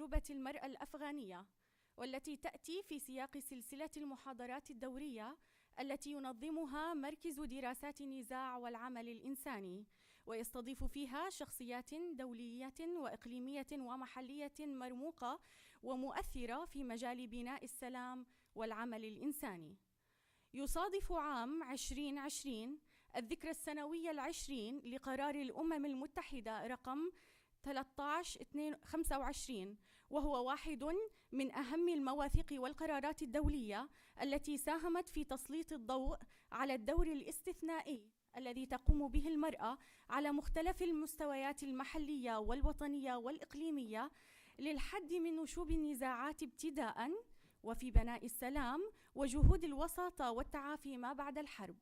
تجربة المرأة الأفغانية، والتي تأتي في سياق سلسلة المحاضرات الدورية التي ينظمها مركز دراسات النزاع والعمل الإنساني، ويستضيف فيها شخصيات دولية وإقليمية ومحلية مرموقة ومؤثرة في مجال بناء السلام والعمل الإنساني. يصادف عام 2020 الذكرى السنوية 20 لقرار الأمم المتحدة رقم 1325، وهو واحد من أهم المواثيق والقرارات الدولية التي ساهمت في تسليط الضوء على الدور الاستثنائي الذي تقوم به المرأة على مختلف المستويات المحلية والوطنية والإقليمية للحد من نشوب النزاعات ابتداءً، وفي بناء السلام وجهود الوساطة والتعافي ما بعد الحرب.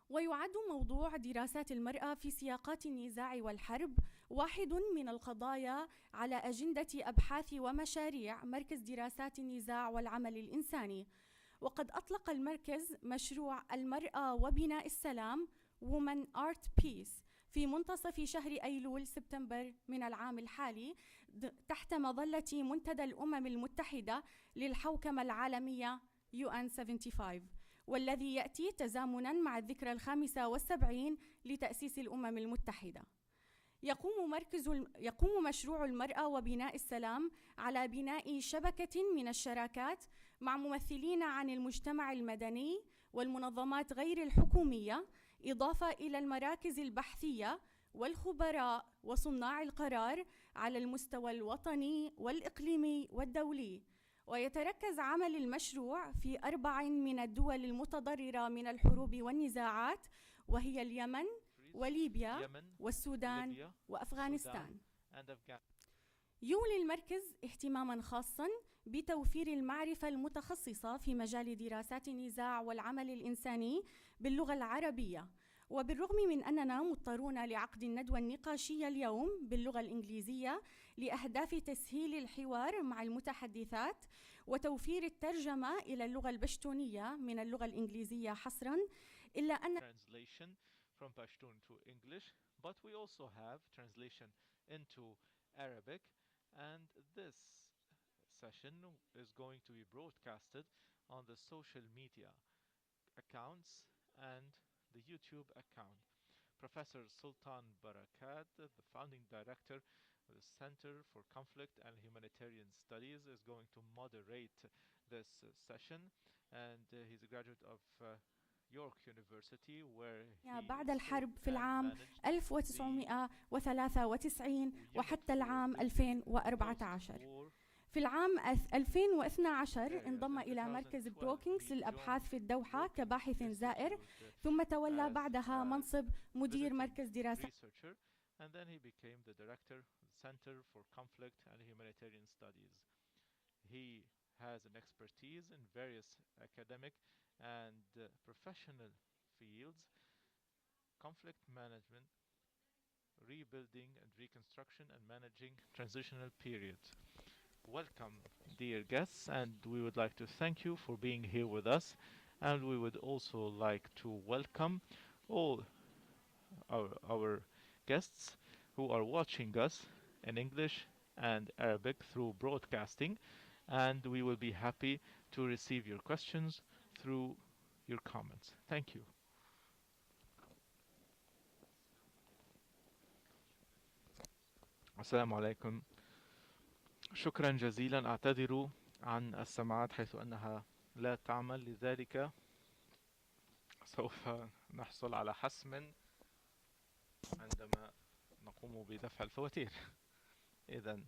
ويعد موضوع دراسات المرأة في سياقات النزاع والحرب واحد من القضايا على أجندة أبحاث ومشاريع مركز دراسات النزاع والعمل الإنساني. وقد أطلق المركز مشروع المرأة وبناء السلام Women Art Peace في منتصف شهر أيلول سبتمبر من العام الحالي تحت مظلة منتدى الأمم المتحدة للحوكمة العالمية UN75، والذي يأتي تزامناً مع الذكرى 75 لتأسيس الأمم المتحدة. يقوم مشروع المرأة وبناء السلام على بناء شبكة من الشراكات مع ممثلين عن المجتمع المدني والمنظمات غير الحكومية، إضافة إلى المراكز البحثية والخبراء وصناع القرار على المستوى الوطني والإقليمي والدولي. ويتركز عمل المشروع في 4 من الدول المتضررة من الحروب والنزاعات، وهي اليمن وليبيا والسودان وأفغانستان. يولي المركز اهتماماً خاصاً بتوفير المعرفة المتخصصة في مجال دراسات النزاع والعمل الإنساني باللغة العربية، وبالرغم من أننا مضطرون لعقد الندوة النقاشية اليوم باللغة الإنجليزية لأهداف تسهيل الحوار مع المتحدثات وتوفير الترجمة إلى اللغة البشتونية من اللغة الإنجليزية حصراً، إلا أن translation from Pashtun to English, but we also have translation into Arabic, and this session is going to be broadcasted on the social media accounts and the YouTube account. Professor Sultan Barakat, the founding director of the Center for Conflict and Humanitarian Studies, is going to moderate this session, and he's a graduate of York University, where بعد الحرب في العام 1993 وحتى العام 2014. في العام 2012 انضم إلى مركز بروكينغز للأبحاث في الدوحة كباحث زائر، ثم تولى بعدها منصب مدير مركز دراسات. And then he became the director of the Center for Conflict and Humanitarian Studies. He has an expertise in various academic and professional fields: conflict management, rebuilding and reconstruction, and managing transitional periods. Welcome, dear guests, and we would like to thank you for being here with us, and we would also like to welcome all our guests who are watching us in English and Arabic through broadcasting, and we will be happy to receive your questions through your comments. Thank you. Assalamu alaikum. شكرا جزيلا. أعتذر عن السماعات حيث أنها لا تعمل، لذلك سوف نحصل على حسم عندما نقوم بدفع الفواتير. إذن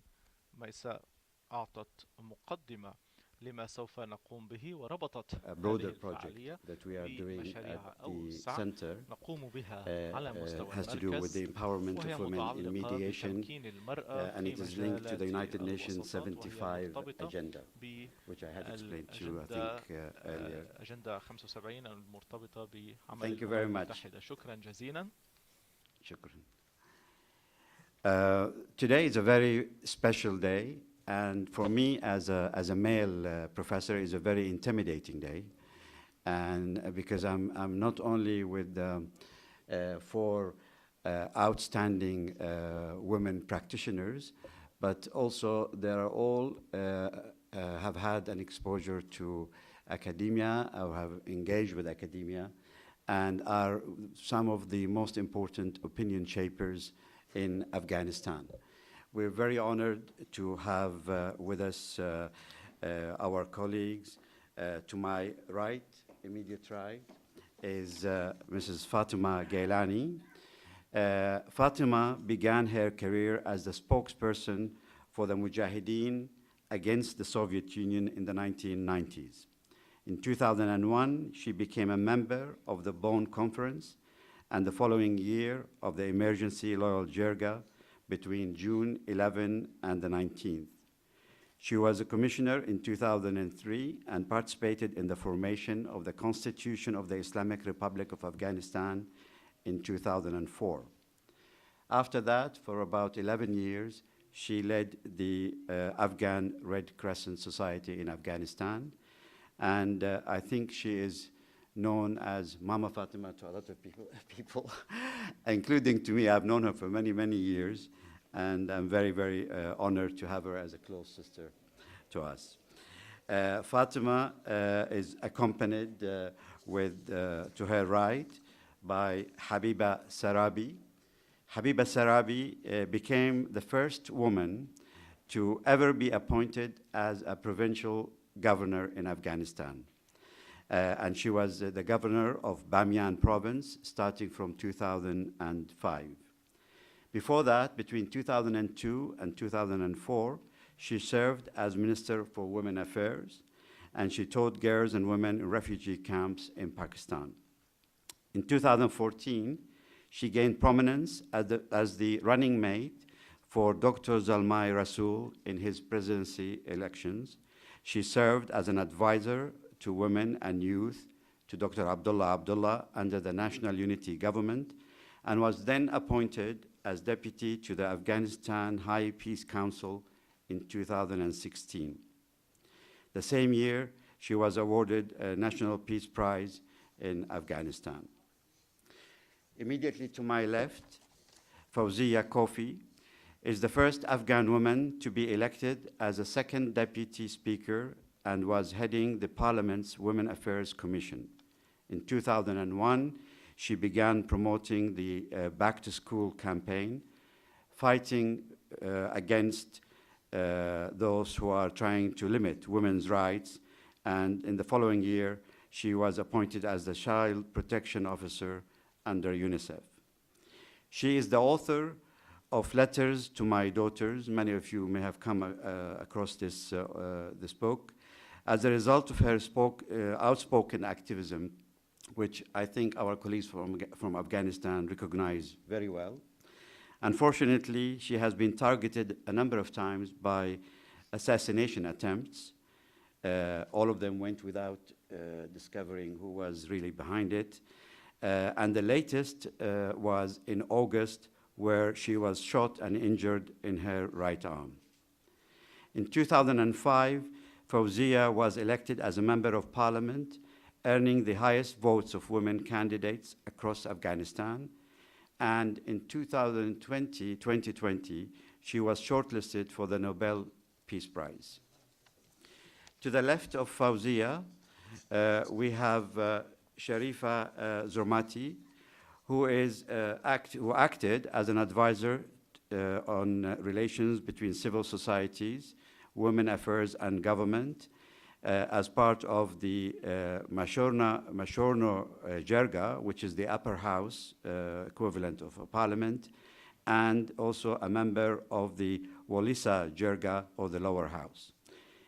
ميساء أعطت مقدمة لما سوف نقوم به وربطت هذه الفعالية بمشاريع أوسع نقوم بها على مستوى المركز، وهي متعلقة بتمكين المرأة في مجالات الوساطات، وهي مرتبطة بأجندة 75 المرتبطة بعمل الأمم المتحدة. شكرا جزيلا. شكرا. Today is a very special day, and for me as a male professor is a very intimidating day, and because I'm not only with four outstanding women practitioners, but also they are all have had an exposure to academia or have engaged with academia and are some of the most important opinion shapers in Afghanistan. We're very honored to have with us our colleagues. To my right, immediate right, is Mrs. Fatima Gailani. Fatima began her career as the spokesperson for the Mujahideen against the Soviet Union in the 1990s. In 2001, she became a member of the Bonn Conference, and the following year of the Emergency Loyal Jirga between June 11 and the 19th. She was a commissioner in 2003 and participated in the formation of the Constitution of the Islamic Republic of Afghanistan in 2004. After that, for about 11 years, she led the Afghan Red Crescent Society in Afghanistan. And I think she is known as Mama Fatima to a lot of people, including to me. I've known her for many, many years, and I'm very, very honored to have her as a close sister to us. Fatima is accompanied to her right by Habiba Sarabi. Habiba Sarabi became the first woman to ever be appointed as a provincial governor in Afghanistan. And she was the governor of Bamiyan province starting from 2005. Before that, between 2002 and 2004, she served as Minister for Women Affairs, and she taught girls and women in refugee camps in Pakistan. In 2014, she gained prominence as the running mate for Dr. Zalmay Rasool in his presidency elections. She served as an advisor to women and youth to Dr. Abdullah under the National Unity Government, and was then appointed as deputy to the Afghanistan High Peace Council in 2016. The same year, she was awarded a National Peace Prize in Afghanistan. Immediately to my left, Fawzia Koofi is the first Afghan woman to be elected as a second deputy speaker and was heading the Parliament's Women Affairs Commission. In 2001, she began promoting the Back to School campaign, fighting against those who are trying to limit women's rights. And in the following year, she was appointed as the Child Protection Officer under UNICEF. She is the author of Letters to My Daughters. Many of you may have come across this book. As a result of her outspoken activism, which I think our colleagues from Afghanistan recognize very well. Unfortunately, she has been targeted a number of times by assassination attempts. All of them went without discovering who was really behind it. And the latest was in August, where she was shot and injured in her right arm. In 2005, Fawzia was elected as a member of parliament, earning the highest votes of women candidates across Afghanistan. And in 2020, she was shortlisted for the Nobel Peace Prize. To the left of Fawzia, we have Sharifah Zurmati, who acted as an advisor on relations between civil societies, women affairs, and government as part of the Mashorno Jerga, which is the upper house equivalent of a parliament, and also a member of the Walisa Jerga, or the lower house.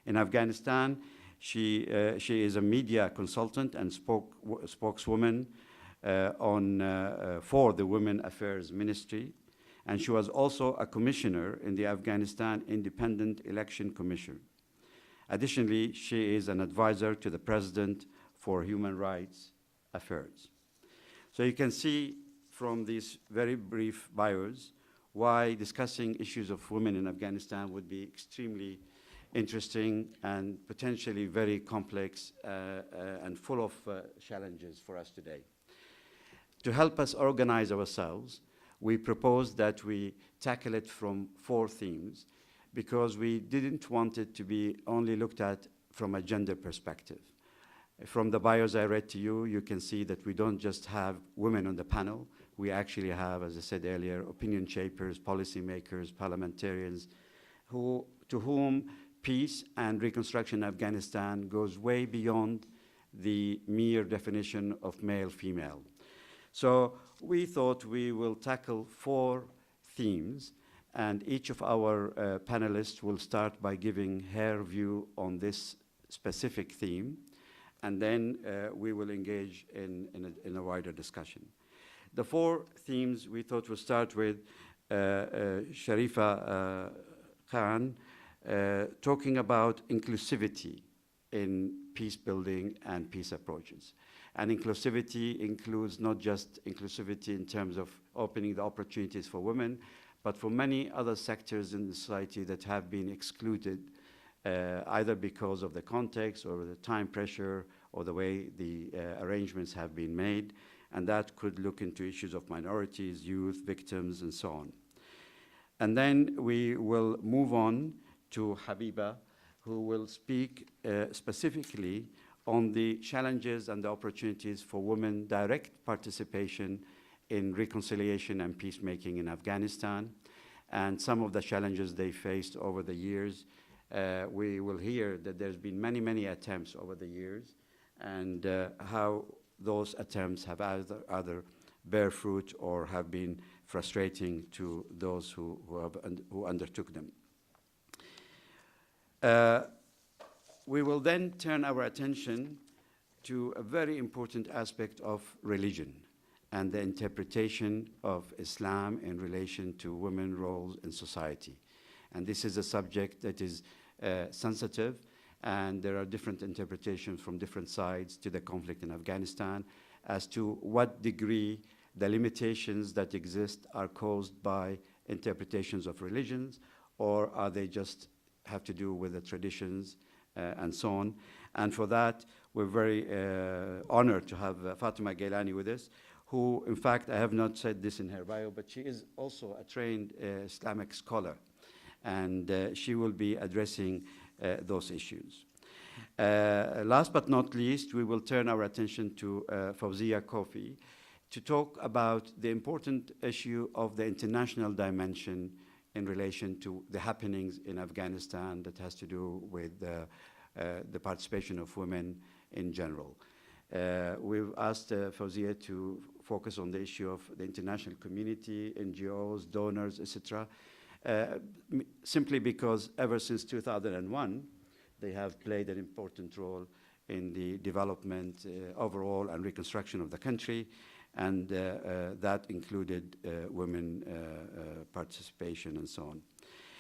In Afghanistan, she is a media consultant and spokeswoman for the Women Affairs Ministry, and she was also a commissioner in the Afghanistan Independent Election Commission. Additionally, she is an advisor to the President for Human Rights Affairs. So you can see from these very brief bios why discussing issues of women in Afghanistan would be extremely interesting and potentially very complex and full of challenges for us today. To help us organize ourselves, we propose that we tackle it from 4 themes. because we didn't want it to be only looked at from a gender perspective. From the bios I read to you, you can see that we don't just have women on the panel. We actually have, as I said earlier, opinion shapers, policymakers, parliamentarians, to whom peace and reconstruction in Afghanistan goes way beyond the mere definition of male-female. So we thought we will tackle 4 themes, and each of our panelists will start by giving her view on this specific theme, and then we will engage in a wider discussion. The 4 themes we thought we'll start with Sharifa Khan talking about inclusivity in peace building and peace approaches. And inclusivity includes not just inclusivity in terms of opening the opportunities for women, but for many other sectors in the society that have been excluded, either because of the context or the time pressure or the way the arrangements have been made. And that could look into issues of minorities, youth, victims, and so on. And then we will move on to Habiba, who will speak specifically on the challenges and the opportunities for women direct participation in reconciliation and peacemaking in Afghanistan, and some of the challenges they faced over the years. We will hear that there's been many, many attempts over the years, and how those attempts have either bear fruit or have been frustrating to those who undertook them. We will then turn our attention to a very important aspect of religion and the interpretation of Islam in relation to women's roles in society. And this is a subject that is sensitive, and there are different interpretations from different sides to the conflict in Afghanistan as to what degree the limitations that exist are caused by interpretations of religions, or are they just have to do with the traditions and so on. And for that, we're very honored to have Fatima Gailani with us, who, in fact, I have not said this in her bio, but she is also a trained Islamic scholar, and she will be addressing those issues. Last but not least, we will turn our attention to Fawzia Koofi to talk about the important issue of the international dimension in relation to the happenings in Afghanistan that has to do with the participation of women in general. We've asked Fawzia to focus on the issue of the international community, NGOs, donors, etc., simply because ever since 2001, they have played an important role in the development overall and reconstruction of the country, and that included women participation and so on.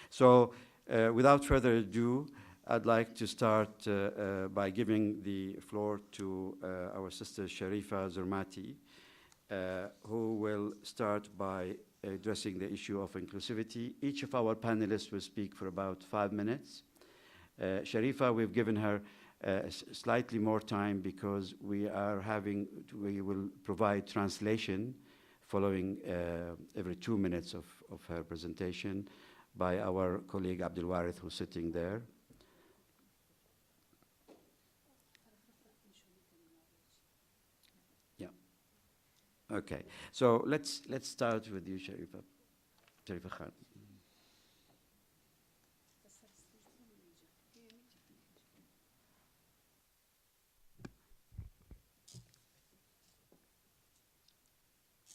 So without further ado, I'd like to start by giving the floor to our sister Sharifah Zurmati, who will start by addressing the issue of inclusivity. Each of our panelists will speak for about 5 minutes. Sharifah, we've given her slightly more time because we will provide translation following every 2 minutes of her presentation by our colleague Abdul Warith, who's sitting there. Yeah. Okay. So let's start with you, Sharifah Khan.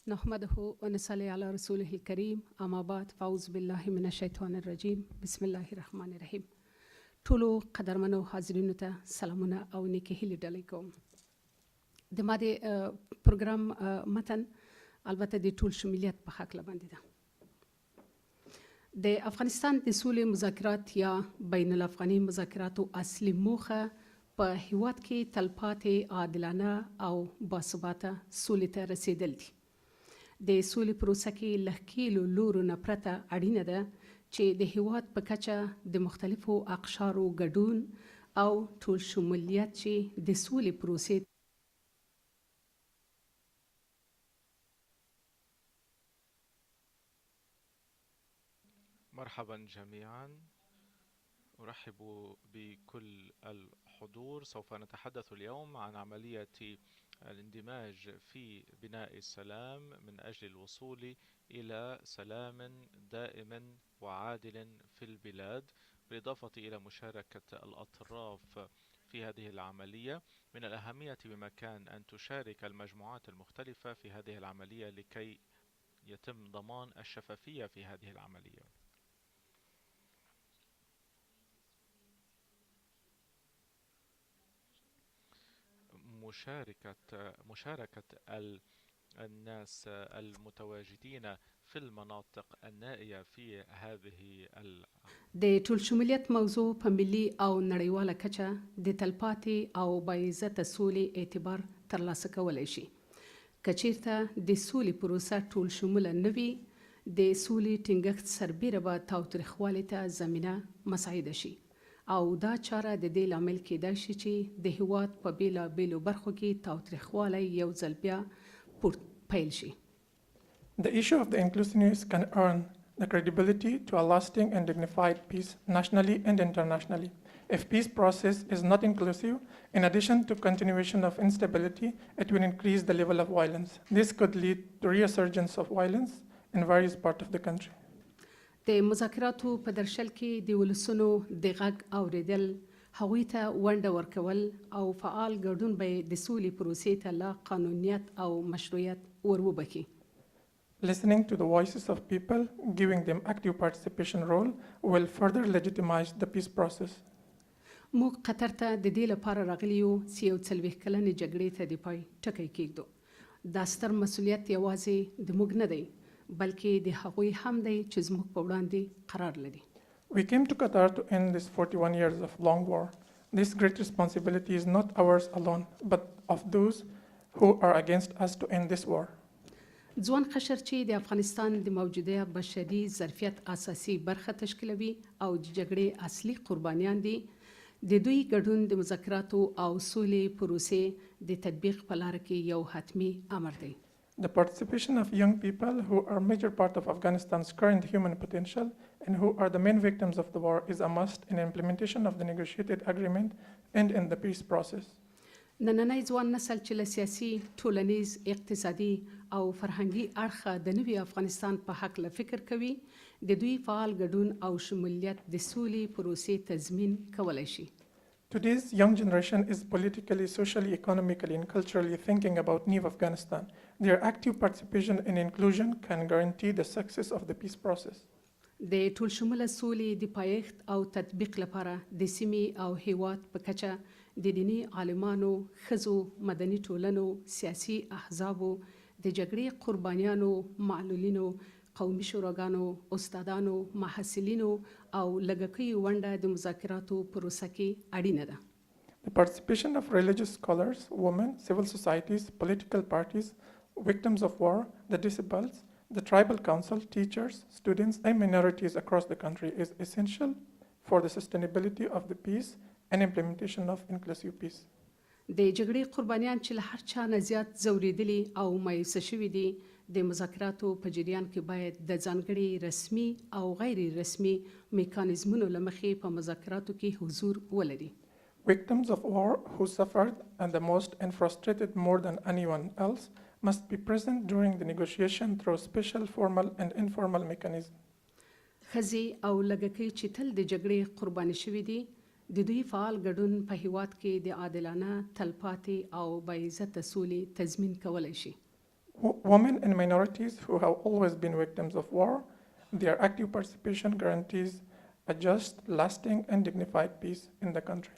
نحمده ونصلي على رسوله الكريم اما بعد فاعوذ بالله من الشیطان الرجیم بسم الله الرحمن الرحیم ټولو قدرمنو حاضرینو ته سلامونه او نیکې هیلې ډالۍ کوم. د ما د پروګرام متن البته د ټول شمولیت په حق باندې ده. د افغانستان د سولې مذاکرات یا بین الافغاني مذاکراتو اصلي موخه په هیواد کې تلپاتې عادلانه او باثباته سولې ته رسیدل دي. د سولې پروسه کې له ښکېلو لورو نه پرته اړینه ده چې د هیواد په کچه د مختلفو اقشارو ګډون او ټول شمولیت چې د سولې پروسې مرحبا جميعا. أرحب بكل الحضور. سوف نتحدث اليوم عن عملية الاندماج في بناء السلام من أجل الوصول إلى سلام دائم وعادل في البلاد، بالإضافة إلى مشاركة الأطراف في هذه العملية. من الأهمية بمكان أن تشارك المجموعات المختلفة في هذه العملية لكي يتم ضمان الشفافية في هذه العملية. مشاركة الناس المتواجدين في المناطق النائية في هذه د ټول شمولیت موضوع په ملي او نړیواله کچه د تلپاتې او باعزته سولې اعتبار ترلاسه کولی شي. که چیرته د سولې پروسه ټول شموله نه وي، د سولې ټینګښت سربیره به تاوتریخوالي ته زمینه مساعده شي او دا چاره د دې لامل کیدای شي چې د هیواد په بیلابیلو برخو کې تاوتریخوالی یو ځل بیا پیل شي. The issue of the inclusiveness can earn the credibility to a lasting and dignified peace nationally and internationally. If peace process is not inclusive, in addition to continuation of instability, it will increase the level of violence. This could lead to resurgence of violence in various parts of the country. د مذاکراتو په درشل کې د ولسونو د غږ اوریدل، هغوی ته ونډه ورکول او فعال ګډون به د سولې پروسې ته لا قانونیت او مشروعیت وروبخي. Listening to the voices of people, giving them active participation role, will further legitimize the peace process. موږ قطر ته د دې لپاره راغلي یو چې یو 40 کلنې جګړې ته د پای ټکی کېږدو. دا ستر مسؤلیت یوازې د موږ نه دی، بلکې د هغوی هم دی چې زموږ په وړاندې قرار لري. We came to Qatar to end this 41 years of long war. This great responsibility is not ours alone, but of those who are against us to end this war. ځوان قشر چې د افغانستان د موجوده بشري ظرفیت اساسي برخه تشکیلوي او د جګړې اصلي قربانیان دي، د دوی ګډون د مذاکراتو او سولې پروسې د تطبیق په لار کې یو حتمی امر دی. The participation of young people who are a major part of Afghanistan's current human potential and who are the main victims of the war is a must in implementation of the negotiated agreement and in the peace process. نننی ځوان نسل چې له سیاسي، ټولنیز، اقتصادي او فرهنګي اړخه د نوي افغانستان په حق له فکر کوي، د دوی فعال ګډون او شمولیت د سولې پروسې تضمین کولی شي. Today's young generation is politically, socially, economically, and culturally thinking about new Afghanistan. Their active participation and inclusion can guarantee the success of the peace process. د ټول شموله سولې د پایښت او تطبیق لپاره د سیمې او هیواد په کچه د دیني عالمانو، ښځو، مدني ټولنو، سیاسي احزابو، د جګړې قربانیانو، معلولینو، قومي شوراګانو، استادانو، محصلینو او لږکیو ونډه د مذاکراتو پروسه کې اړینه ده. The participation of religious scholars, women, civil societies, political parties, victims of war, the disabled, the tribal council, teachers, students, and minorities across the country is essential for the sustainability of the peace and implementation of inclusive peace. د جګړې قربانیان چې له هر چا نه زیات ځورېدلي او مایوسه شوي دي، د مذاکراتو په جریان کې باید د ځانګړي رسمي او غیر رسمي میکانیزمونو له مخې په مذاکراتو کې حضور ولري. Victims of war who suffered and the most and frustrated more than anyone else must be present during the negotiation through special formal and informal mechanisms. ښځې او لږکۍ چې تل د جګړې قرباني شوي دي، د دوی فعال ګډون په هیواد کې د عادلانه، تلپاتې او باعزته سولې تضمین کولی شي. Women and minorities who have always been victims of war, their active participation guarantees a just, lasting and dignified peace in the country.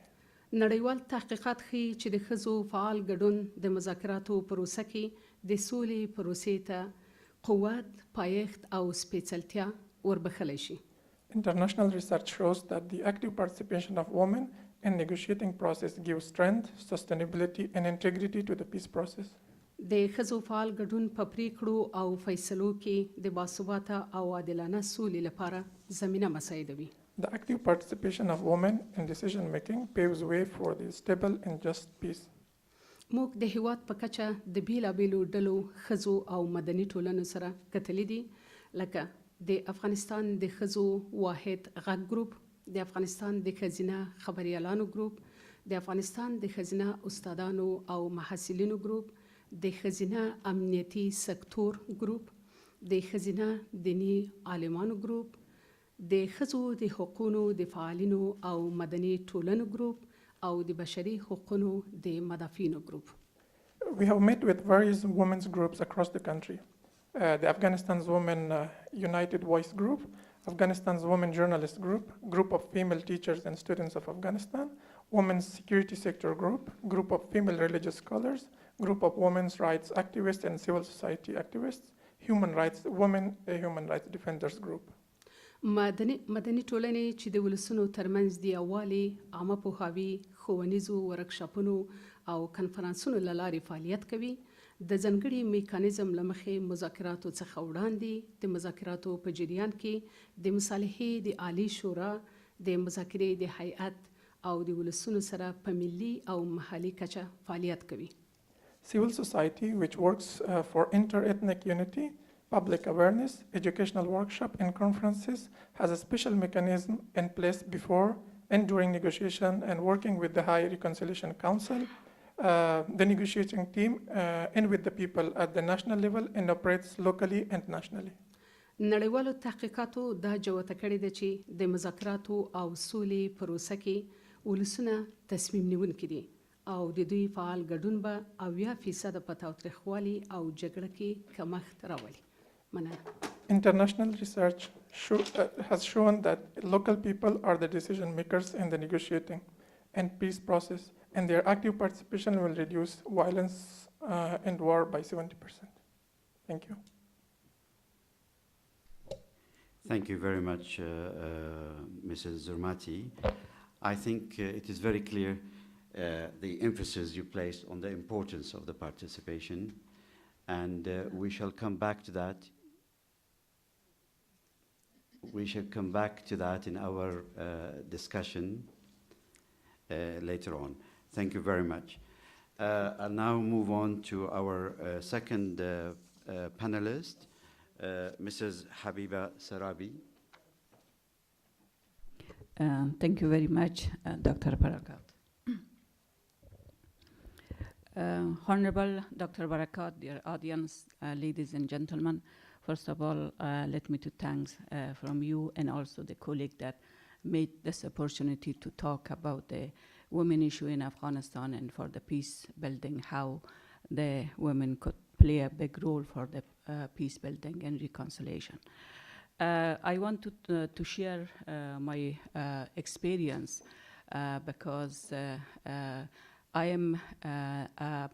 نړیوال تحقیقات ښیي چې د ښځو فعال ګډون د مذاکراتو پروسه کې د سولې پروسې ته قوت، پایښت او سپېڅلتیا وربخلی شي. International research shows that the active participation of women in negotiating process gives strength, sustainability, and integrity to the peace process. د ښځو فعال ګډون په پریکړو او فیصلو کې د باثباته او عادلانه سولې لپاره زمینه مساعدوي. The active participation of women in decision making paves way for the stable and just peace. موږ د هیواد په کچه د بیلابیلو ډلو، ښځو او مدني ټولنو سره کتلي دي، لکه د افغانستان د ښځو واحد غږ ګروپ، د افغانستان د ښځینه خبریالانو ګروپ، د افغانستان د ښځینه استادانو او محصلینو ګروپ، د ښځینه امنیتي سکتور ګروپ، د ښځینه دینی عالمانو ګروپ، د ښځو د حقوقو د فعالینو او مدني ټولنو ګروپ او د بشري حقوقو د مدافعینو ګروپ. We have met with various women's groups across the country. The Afghanistan's Women United Voice Group, Afghanistan's Women Journalist Group, Group of Female Teachers and Students of Afghanistan, Women's Security Sector Group, Group of Female Religious Scholars, Group of Women's Rights Activists and Civil Society Activists, Women Human Rights Defenders Group. مدني ټولنې چې د ولسونو ترمنځ د یووالي، عامه پوهاوي، ښوونیزو ورکشاپونو او کنفرانسونو له لارې فعالیت کوي، د ځانګړي میکانیزم له مخې مذاکراتو څخه وړاندې د مذاکراتو په جریان کې د مصالحې د عالی شورا د مذاکرې د هیئت او د ولسونو سره په ملي او محلي کچه فعالیت کوي. Civil society, which works for inter-ethnic unity, public awareness, educational workshop and conferences, has a special mechanism in place before and during negotiation and working with the High Reconciliation Council, the negotiating team, and with the people at the national level and operates locally and nationally. نړیوالو تحقیقاتو دا جوته کړې ده چې د مذاکراتو او سولې پروسه کې ولسونه تصمیم نیونکي دي او د دوی فعال ګډون به 80% په تاوتریخوالي او جګړه کې کمښت راولي. International research has shown that local people are the decision makers in the negotiating and peace process, and their active participation will reduce violence and war by 70%. Thank you. Thank you very much, Mrs. Zurmati. I think it is very clear the emphasis you placed on the importance of the participation, and we shall come back to that. We shall come back to that in our discussion later on. Thank you very much. I'll now move on to our second panelist, Mrs. Habiba Sarabi. Thank you very much, Dr. Barakat. Honorable Dr. Barakat, dear audience, ladies and gentlemen, first of all, let me to thanks from you and also the colleague that made this opportunity to talk about the women issue in Afghanistan and for the peace building, how the women could play a big role for the peace building and reconciliation. I want to share my experience because I am a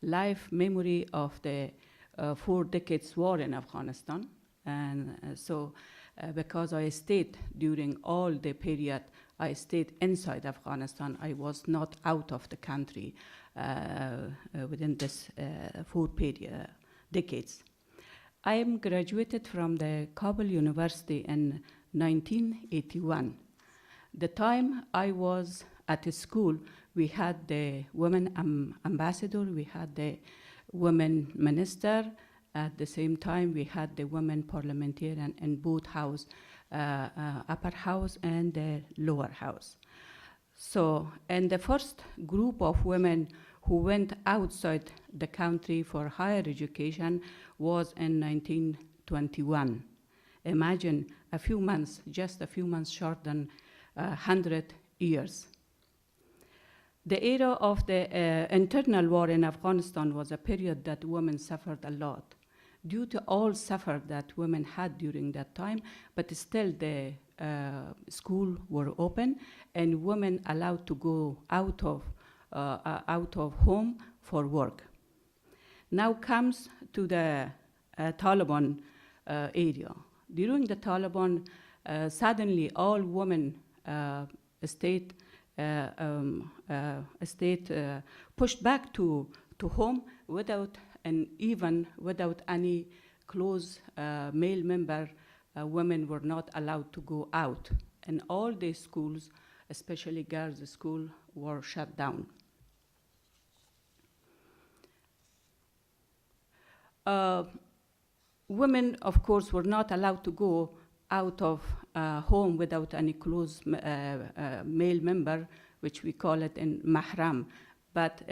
life memory of the 4 decades war in Afghanistan, and so because I stayed during all the period, I stayed inside Afghanistan. I was not out of the country within this 4 decades. I am graduated from the Kabul University in 1981. The time I was at school, we had the women ambassador, we had the women minister. At the same time, we had the women parliamentarian in both house, upper house and the lower house. So, and the first group of women who went outside the country for higher education was in 1921. Imagine a few months, just a few months short than 100 years. The era of the internal war in Afghanistan was a period that women suffered a lot due to all suffer that women had during that time, but still the school were open and women allowed to go out of home for work. Now comes to the Taliban area. During the Taliban, suddenly all women state pushed back to home without even without any close male member. Women were not allowed to go out, and all the schools, especially girls' school, were shut down. Women, of course, were not allowed to go out of home without any close male member, which we call it in mahram. But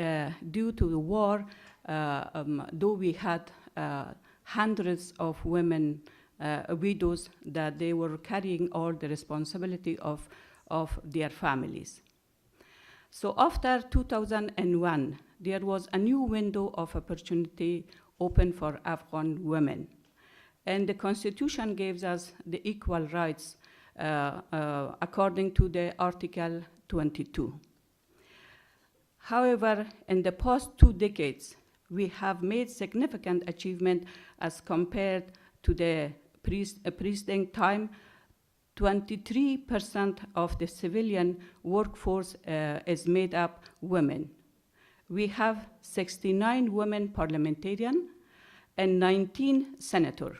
due to the war, though we had hundreds of women, widows, that they were carrying all the responsibility of their families. So after 2001, there was a new window of opportunity open for Afghan women. And the Constitution gives us the equal rights according to the Article 22. However, in the past 2 decades, we have made significant achievement as compared to the preceding time. 23% of the civilian workforce is made up women. We have 69 women parliamentarians and 19 senators.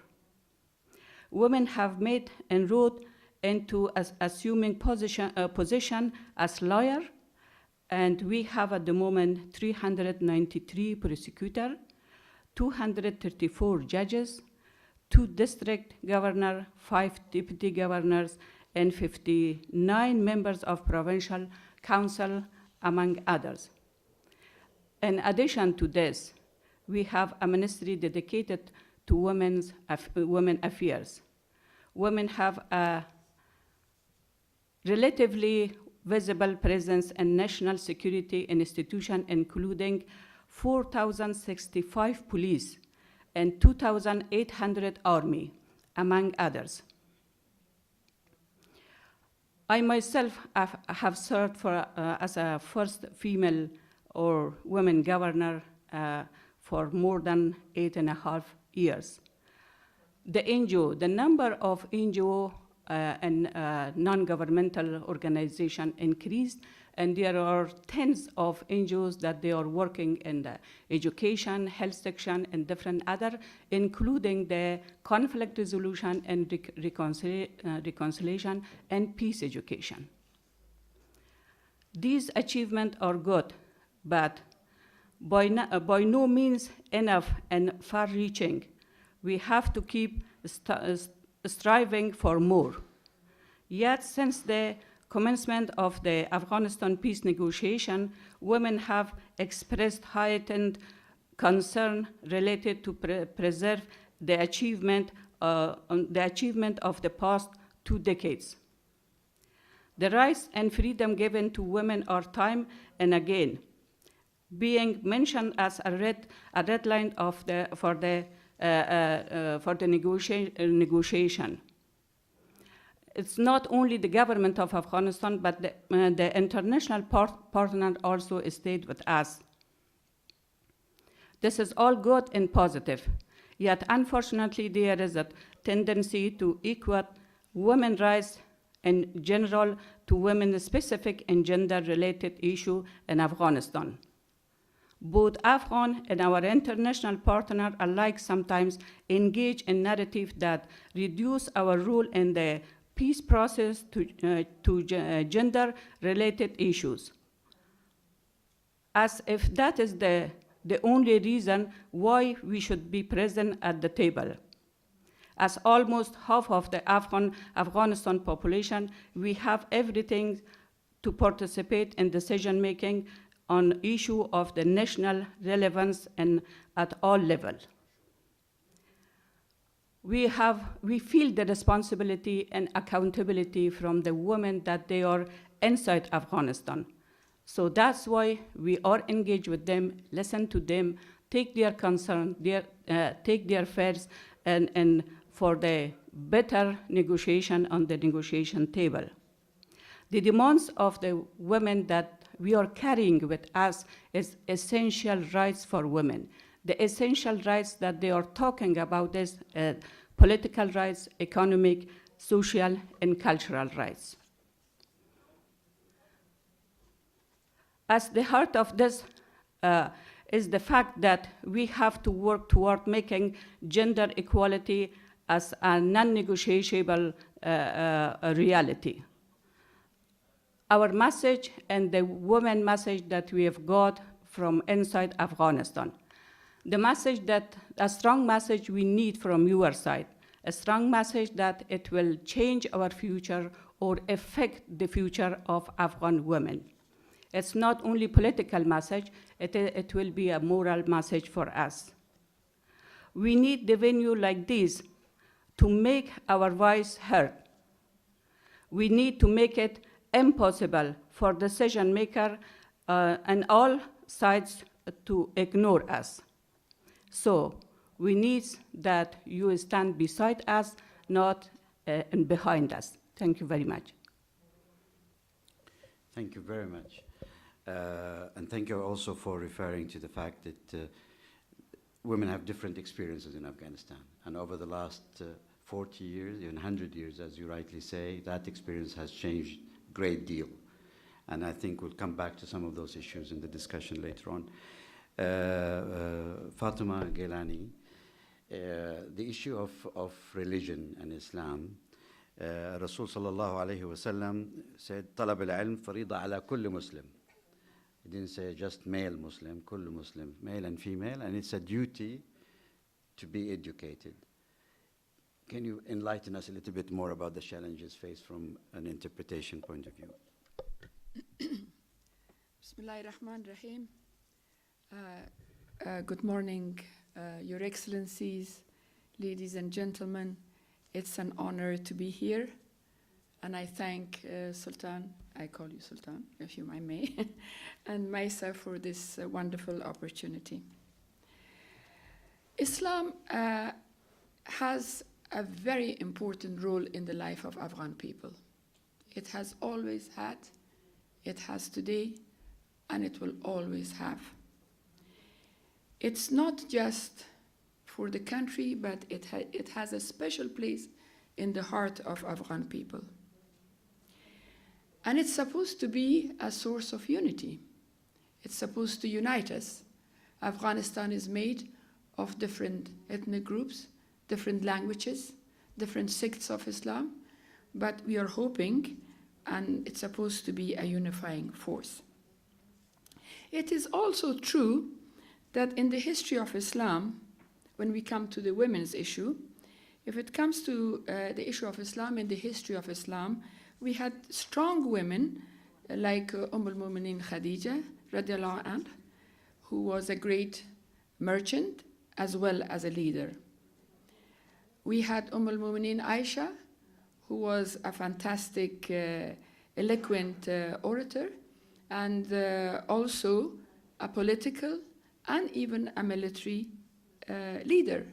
Women have made inroad into assuming position as lawyer, and we have at the moment 393 prosecutors, 234 judges, 2 district governors, 5 deputy governors, and 59 members of provincial council, among others. In addition to this, we have a ministry dedicated to women affairs. Women have a relatively visible presence in national security institutions, including 4,065 police and 2,800 army, among others. I myself have served as a first female or women governor for more than 8.5 years. The NGO, the number of NGO and non-governmental organizations increased, and there are tens of NGOs that they are working in the education, health section, and different other, including the conflict resolution and reconciliation and peace education. These achievements are good, but by no means enough and far-reaching. We have to keep striving for more. Yet, since the commencement of the Afghanistan peace negotiation, women have expressed heightened concern related to preserve the achievement of the past 2 decades. The rights and freedom given to women are time and again being mentioned as a red line for the negotiation. It's not only the government of Afghanistan, but the international partner also stayed with us. This is all good and positive, yet unfortunately there is a tendency to equate women's rights in general to women-specific and gender-related issues in Afghanistan. Both Afghan and our international partner alike sometimes engage in narrative that reduce our role in the peace process to gender-related issues, as if that is the only reason why we should be present at the table. As almost half of the Afghanistan population, we have everything to participate in decision-making on issue of the national relevance and at all levels. We feel the responsibility and accountability from the women that they are inside Afghanistan. So that's why we are engaged with them, listen to them, take their concern, take their fears, and for the better negotiation on the negotiation table. The demands of the women that we are carrying with us is essential rights for women. The essential rights that they are talking about is political rights, economic, social, and cultural rights. As the heart of this is the fact that we have to work toward making gender equality as a non-negotiable reality. Our message and the women message that we have got from inside Afghanistan. The message that, a strong message we need from your side a strong message that it will change our future or affect the future of Afghan women. It's not only political message, it will be a moral message for us. We need the venue like this to make our voice heard. We need to make it impossible for decision maker and all sides to ignore us. So we need that you stand beside us, not and behind us. Thank you very much. Thank you very much. And thank you also for referring to the fact that women have different experiences in Afghanistan. And over the last 40 years, even 100 years, as you rightly say, that experience has changed a great deal. And I think we'll come back to some of those issues in the discussion later on. Fatima Gailani, the issue of religion and Islam, Rasul sallallahu alayhi wa sallam said, طلب العلم فريضة على كل Muslim. He didn't say just male Muslim, كل Muslim, male and female, and it's a duty to be educated. Can you enlighten us a little bit more about the challenges faced from an interpretation point of view? Bismillahirrahmanirrahim. Good morning, Your Excellencies, ladies and gentlemen. It's an honor to be here, and I thank Sultan, I call you Sultan, if you may, and myself for this wonderful opportunity. Islam has a very important role in the life of Afghan people. It has always had, it has today, and it will always have. It's not just for the country, but it has a special place in the heart of Afghan people. And it's supposed to be a source of unity. It's supposed to unite us. Afghanistan is made of different ethnic groups, different languages, different sects of Islam, but we are hoping, and it's supposed to be a unifying force. It is also true that in the history of Islam, when we come to the women's issue, if it comes to the issue of Islam, in the history of Islam, we had strong women like al-Mu'minin Khadija, radiallahu anha, who was a great merchant as well as a leader. We had al-Mu'minin Aisha, who was a fantastic, eloquent orator, and also a political and even a military leader.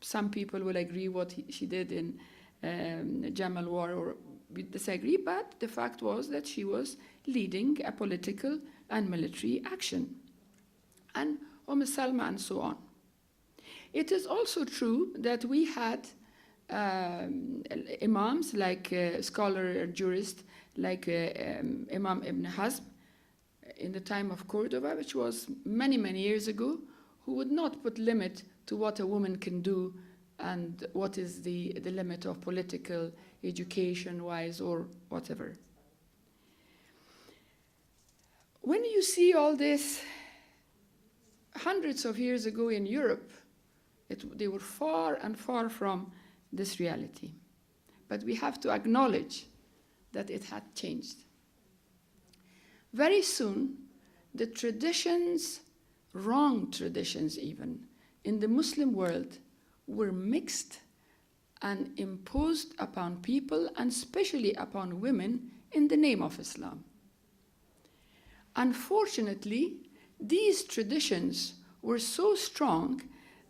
Some people will agree what she did in Jamal War or disagree, but the fact was that she was leading a political and military action. And Salma and so on. It is also true that we had imams, like scholar or jurist, like Imam Ibn Hazm, in the time of Cordoba, which was many, many years ago, who would not put limit to what a woman can do and what is the limit of political, education-wise, or whatever. When you see all this hundreds of years ago in Europe, they were far and far from this reality. But we have to acknowledge that it had changed. Very soon, the traditions, wrong traditions even, in the Muslim world were mixed and imposed upon people, and especially upon women, in the name of Islam. Unfortunately, these traditions were so strong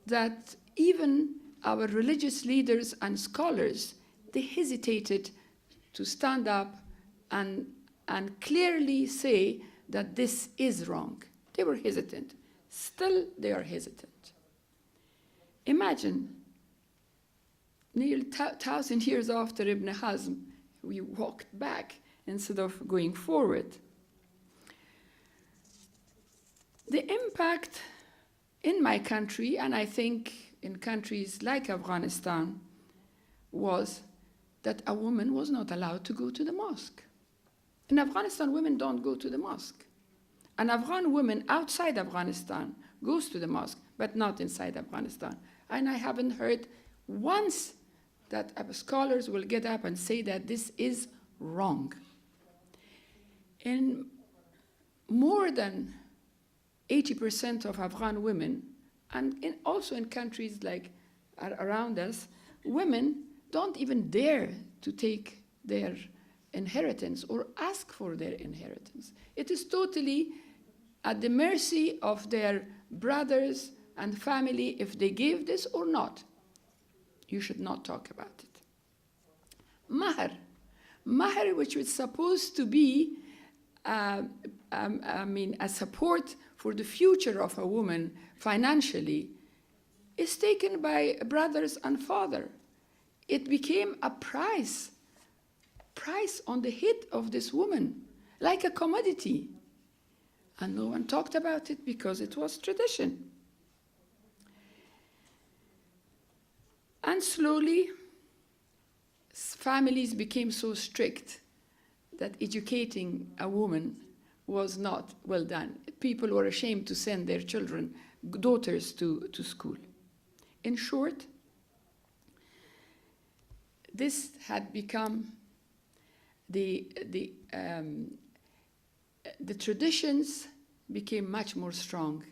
that even our religious leaders and scholars, they hesitated to stand up and clearly say that this is wrong. They were hesitant. Still, they are hesitant. Imagine, nearly 1,000 years after Ibn Hazm, we walked back instead of going forward. The impact in my country, and I think in countries like Afghanistan, was that a woman was not allowed to go to the mosque. In Afghanistan, women don't go to the mosque. An Afghan woman outside Afghanistan goes to the mosque, but not inside Afghanistan. And I haven't heard once that scholars will get up and say that this is wrong. In more than 80% of Afghan women, and also in countries like around us, women don't even dare to take their inheritance or ask for their inheritance. It is totally at the mercy of their brothers and family if they give this or not. You should not talk about it. Mahr. Mahr, which was supposed to be a support for the future of a woman financially, is taken by brothers and father. It became a price on the head of this woman, like a commodity. And no one talked about it because it was tradition. And slowly, families became so strict that educating a woman was not well done. People were ashamed to send their children, daughters, to school. In short, this had become the traditions became much more strong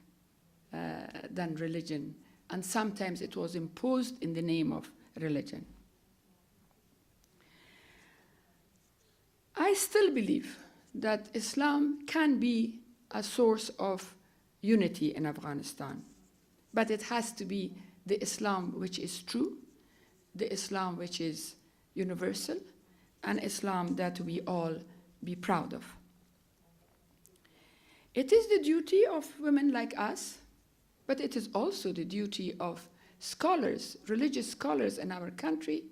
than religion, and sometimes it was imposed in the name of religion. I still believe that Islam can be a source of unity in Afghanistan, but it has to be the Islam which is true, the Islam which is universal, and Islam that we all be proud of. It is the duty of women like us, but it is also the duty of scholars, religious scholars in our country,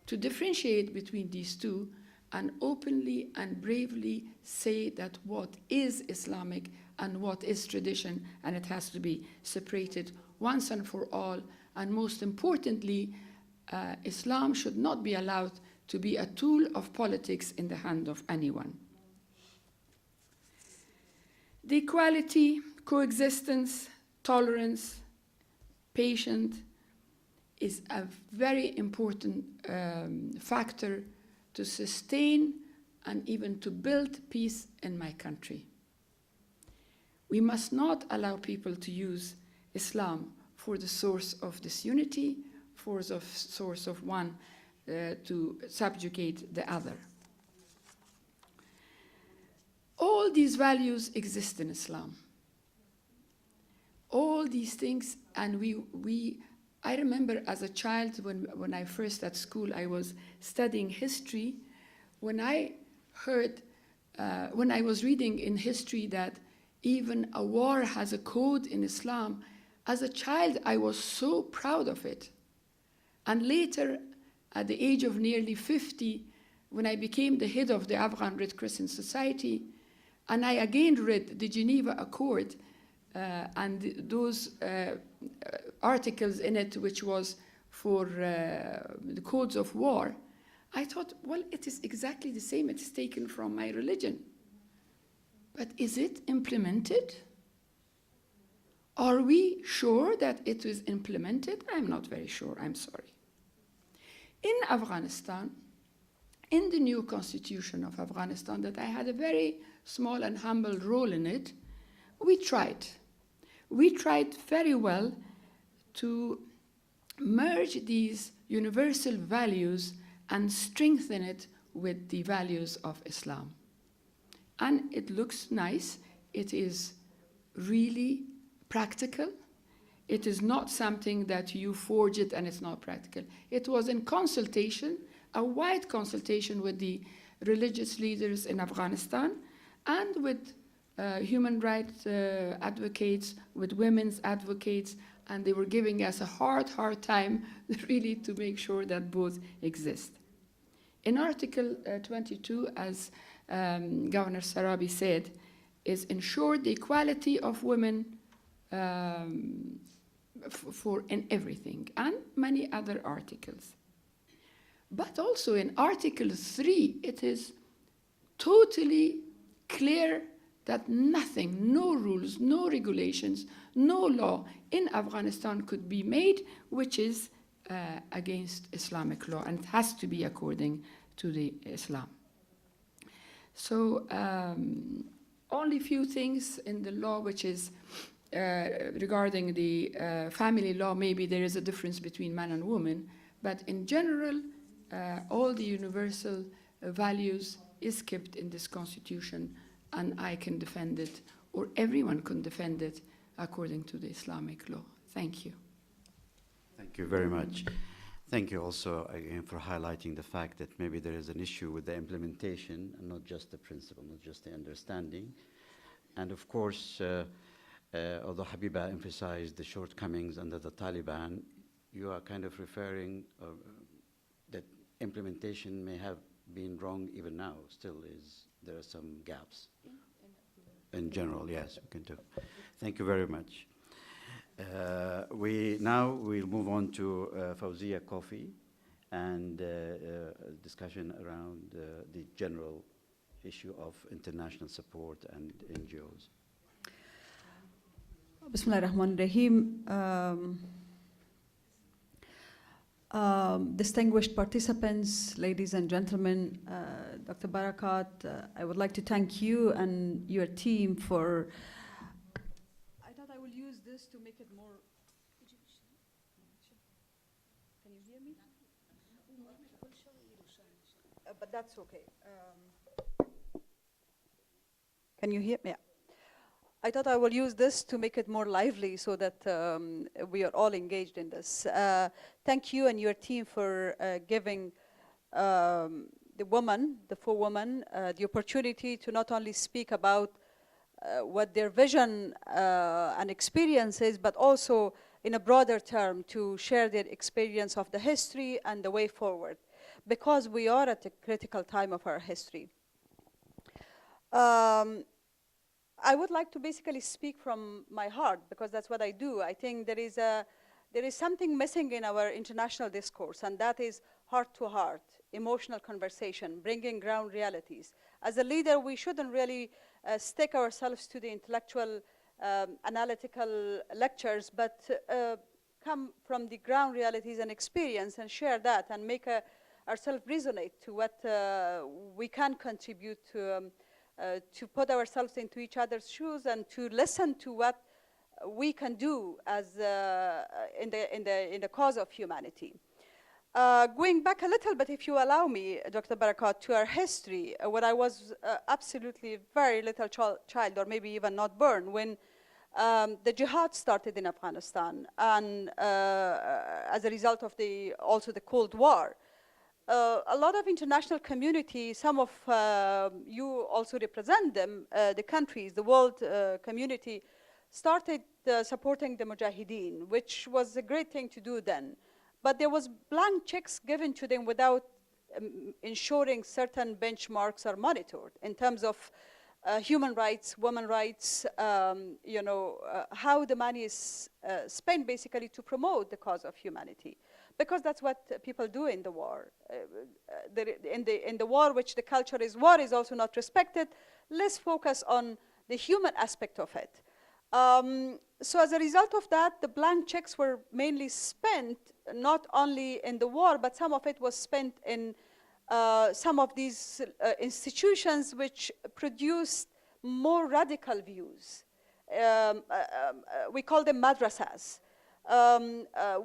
to differentiate between these two and openly and bravely say that what is Islamic and what is tradition, and it has to be separated once and for all. And most importantly, Islam should not be allowed to be a tool of politics in the hand of anyone. The equality, coexistence, tolerance, patience is a very important factor to sustain and even to build peace in my country. We must not allow people to use Islam for the source of disunity, for the source of one to subjugate the other. All these values exist in Islam. All these things, and I remember as a child when I first at school, I was studying history, when I heard, when I was reading in history that even a war has a code in Islam, as a child I was so proud of it. And later, at the age of nearly 50, when I became the head of the Afghan Red Crescent Society, and I again read the Geneva Accord and those articles in it which was for the codes of war, I thought, well, it is exactly the same. It's taken from my religion. But is it implemented? Are we sure that it is implemented? I'm not very sure, I'm sorry. In Afghanistan, in the new constitution of Afghanistan, that I had a very small and humble role in it, we tried. We tried very well to merge these universal values and strengthen it with the values of Islam. And it looks nice. It is really practical. It is not something that you forge it and it's not practical. It was in consultation, a wide consultation with the religious leaders in Afghanistan and with human rights advocates, with women's advocates, and they were giving us a hard time really to make sure that both exist. In Article 22, as Governor Sarabi said, is ensure the equality of women in everything, and many other articles. But also in Article 3, it is totally clear that nothing, no rules, no regulations, no law in Afghanistan could be made which is against Islamic law, and it has to be according to the Islam. So only few things in the law which is regarding the family law, maybe there is a difference between man and woman, but in general, all the universal values is kept in this constitution, and I can defend it, or everyone can defend it according to the Islamic law. Thank you. Thank you very much. Thank you also again for highlighting the fact that maybe there is an issue with the implementation and not just the principle, not just the understanding. And of course, although Habiba emphasized the shortcomings under the Taliban, you are kind of referring that implementation may have been wrong even now. Still there are some gaps. In general, yes, we can do. Thank you very much. We'll move on to Fawzia Koofi and discussion around the general issue of international support and NGOs. Bismillah ar-Rahman ar-Rahim. Distinguished participants, ladies and gentlemen, Dr. Barakat, I would like to thank you and your team for. I thought I will use this to make it more. Can you hear me? But that's okay. Can you hear me? Yeah. I thought I will use this to make it more lively so that we are all engaged in this. Thank you and your team for giving the four women, the opportunity to not only speak about what their vision and experience is, but also in a broader term to share their experience of the history and the way forward, because we are at a critical time of our history. I would like to basically speak from my heart, because that's what I do. I think there is something missing in our international discourse, and that is heart-to-heart, emotional conversation, bringing ground realities. As a leader, we shouldn't really stick ourselves to the intellectual, analytical lectures, but come from the ground realities and experience and share that and make ourselves resonate to what we can contribute to put ourselves into each other's shoes and to listen to what we can do as in the cause of humanity. Going back a little bit, if you allow me, Dr. Barakat, to our history, when I was absolutely very little child, or maybe even not born, when the jihad started in Afghanistan, and as a result of also the Cold War, a lot of international community, some of you also represent them, the countries, the world community, started supporting the Mujahideen, which was a great thing to do then. But there was blank checks given to them without ensuring certain benchmarks are monitored in terms of human rights, women's rights, how the money is spent basically to promote the cause of humanity. Because that's what people do in the war. In the war, which the culture is war is also not respected, let's focus on the human aspect of it. So as a result of that, the blank checks were mainly spent not only in the war, but some of it was spent in some of these institutions which produced more radical views. We call them madrasas.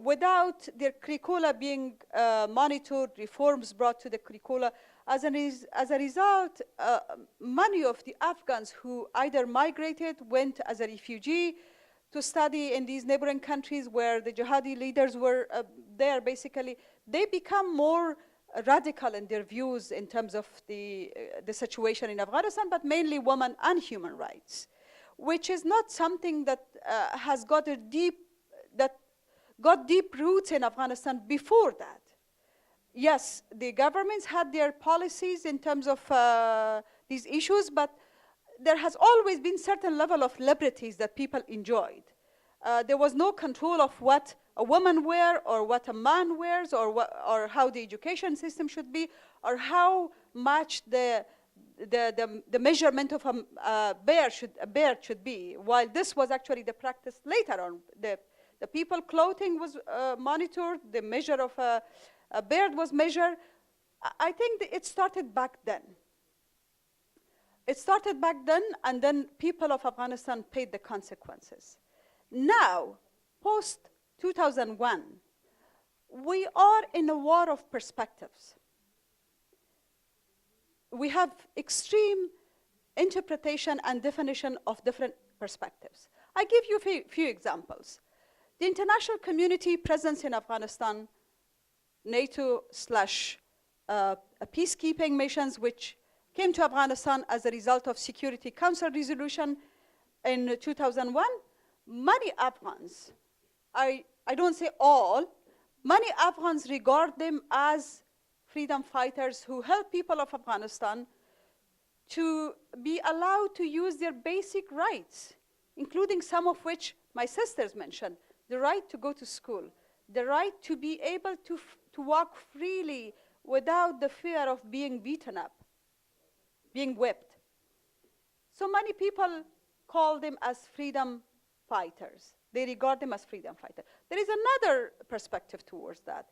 Without their curricula being monitored, reforms brought to the curricula, as a result, many of the Afghans who either migrated, went as a refugee to study in these neighboring countries where the jihadi leaders were there, basically, they become more radical in their views in terms of the situation in Afghanistan, but mainly women and human rights, which is not something that has got deep roots in Afghanistan before that. Yes, the governments had their policies in terms of these issues, but there has always been certain level of liberties that people enjoyed. There was no control of what a woman wears or what a man wears or how the education system should be or how much the measurement of a bear should be, while this was actually the practice later on. The The people clothing was monitored, the measure of a beard was measured. I think it started back then. It started back then, and then people of Afghanistan paid the consequences. Now, post-2001, we are in a war of perspectives. We have extreme interpretation and definition of different perspectives. I give you a few examples. The international community presence in Afghanistan, NATO / peacekeeping missions, which came to Afghanistan as a result of Security Council resolution in 2001, many Afghans, I don't say all, many Afghans regard them as freedom fighters who help people of Afghanistan to be allowed to use their basic rights, including some of which my sisters mentioned, the right to go to school, the right to be able to walk freely without the fear of being beaten up, being whipped. So many people call them as freedom fighters. They regard them as freedom fighters. There is another perspective towards that.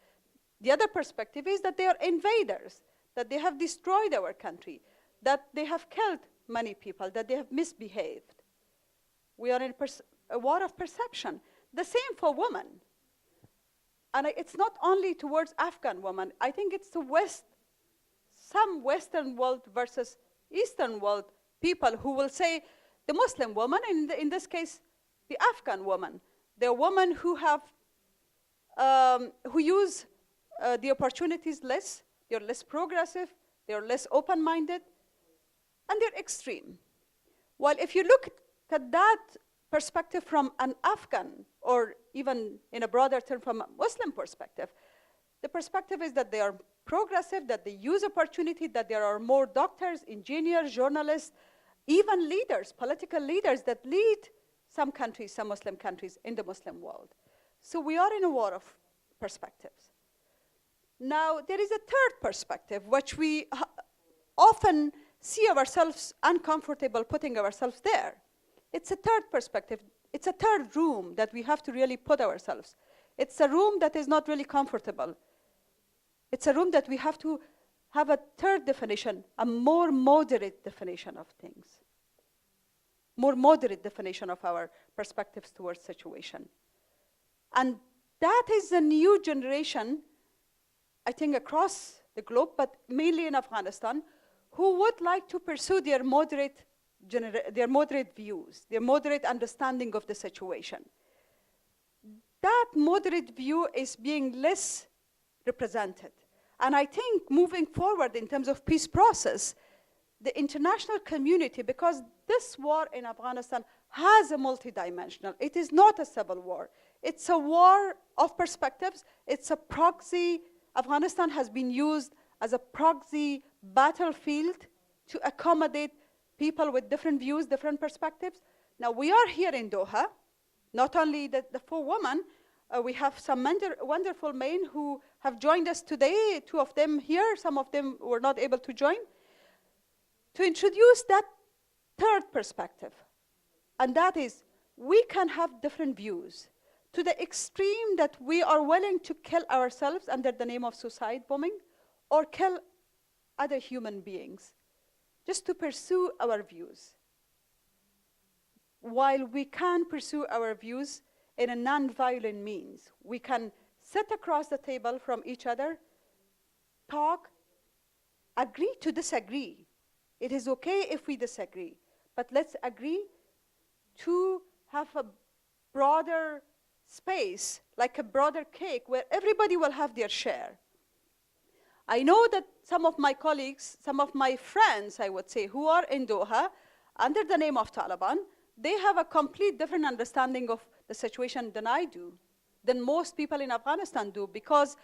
The other perspective is that they are invaders, that they have destroyed our country, that they have killed many people, that they have misbehaved. We are in a war of perception. The same for women. And it's not only towards Afghan women. I think it's the West, some Western world versus Eastern world people who will say the Muslim woman, in this case, the Afghan woman. They're women who have, who use the opportunities less, they're less progressive, they're less open-minded, and they're extreme. Well, if you look at that perspective from an Afghan, or even in a broader term from a Muslim perspective, the perspective is that they are progressive, that they use opportunity, that there are more doctors, engineers, journalists, even leaders, political leaders that lead some countries, some Muslim countries in the Muslim world. So we are in a war of perspectives. Now, there is a third perspective, which we often see ourselves uncomfortable putting ourselves there. It's a third perspective. It's a third room that we have to really put ourselves. It's a room that is not really comfortable. It's a room that we have to have a third definition, a more moderate definition of things. More moderate definition of our perspectives towards situation. And that is a new generation, I think across the globe, but mainly in Afghanistan, who would like to pursue their moderate views, their moderate understanding of the situation. That moderate view is being less represented. And I think moving forward in terms of peace process, the international community, because this war in Afghanistan has a multidimensional, it is not a civil war. It's a war of perspectives. It's a proxy. Afghanistan has been used as a proxy battlefield to accommodate people with different views, different perspectives. Now we are here in Doha, not only the four women, we have some wonderful men who have joined us today, 2 of them here, some of them were not able to join, to introduce that third perspective. And that is, we can have different views to the extreme that we are willing to kill ourselves under the name of suicide bombing or kill other human beings just to pursue our views. While we can pursue our views in a non-violent means, we can sit across the table from each other, talk, agree to disagree. It is okay if we disagree, but let's agree to have a broader space, like a broader cake, where everybody will have their share. I know that some of my colleagues, some of my friends, I would say, who are in Doha, under the name of Taliban, they have a complete different understanding of the situation than I do, than most people in Afghanistan do, because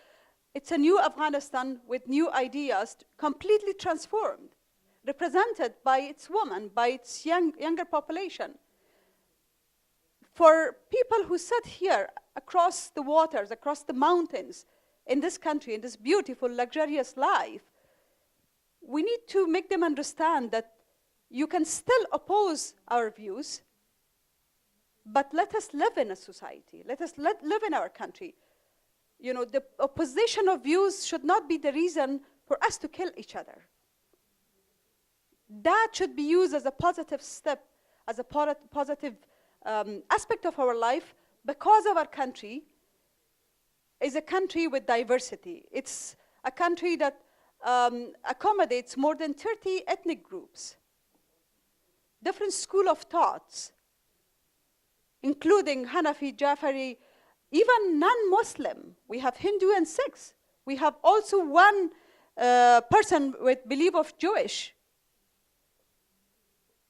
it's a new Afghanistan with new ideas, completely transformed, represented by its women, by its younger population. For people who sit here across the waters, across the mountains, in this country, in this beautiful, luxurious life, we need to make them understand that you can still oppose our views. but let us live in a society. Let us live in our country. You know, the opposition of views should not be the reason for us to kill each other. That should be used as a positive step, as a positive aspect of our life, because our country is a country with diversity. It's a country that accommodates more than 30 ethnic groups, different school of thoughts, including Hanafi, Jafari, even non-Muslim. We have Hindu and Sikhs. We have also one person with belief of Jewish.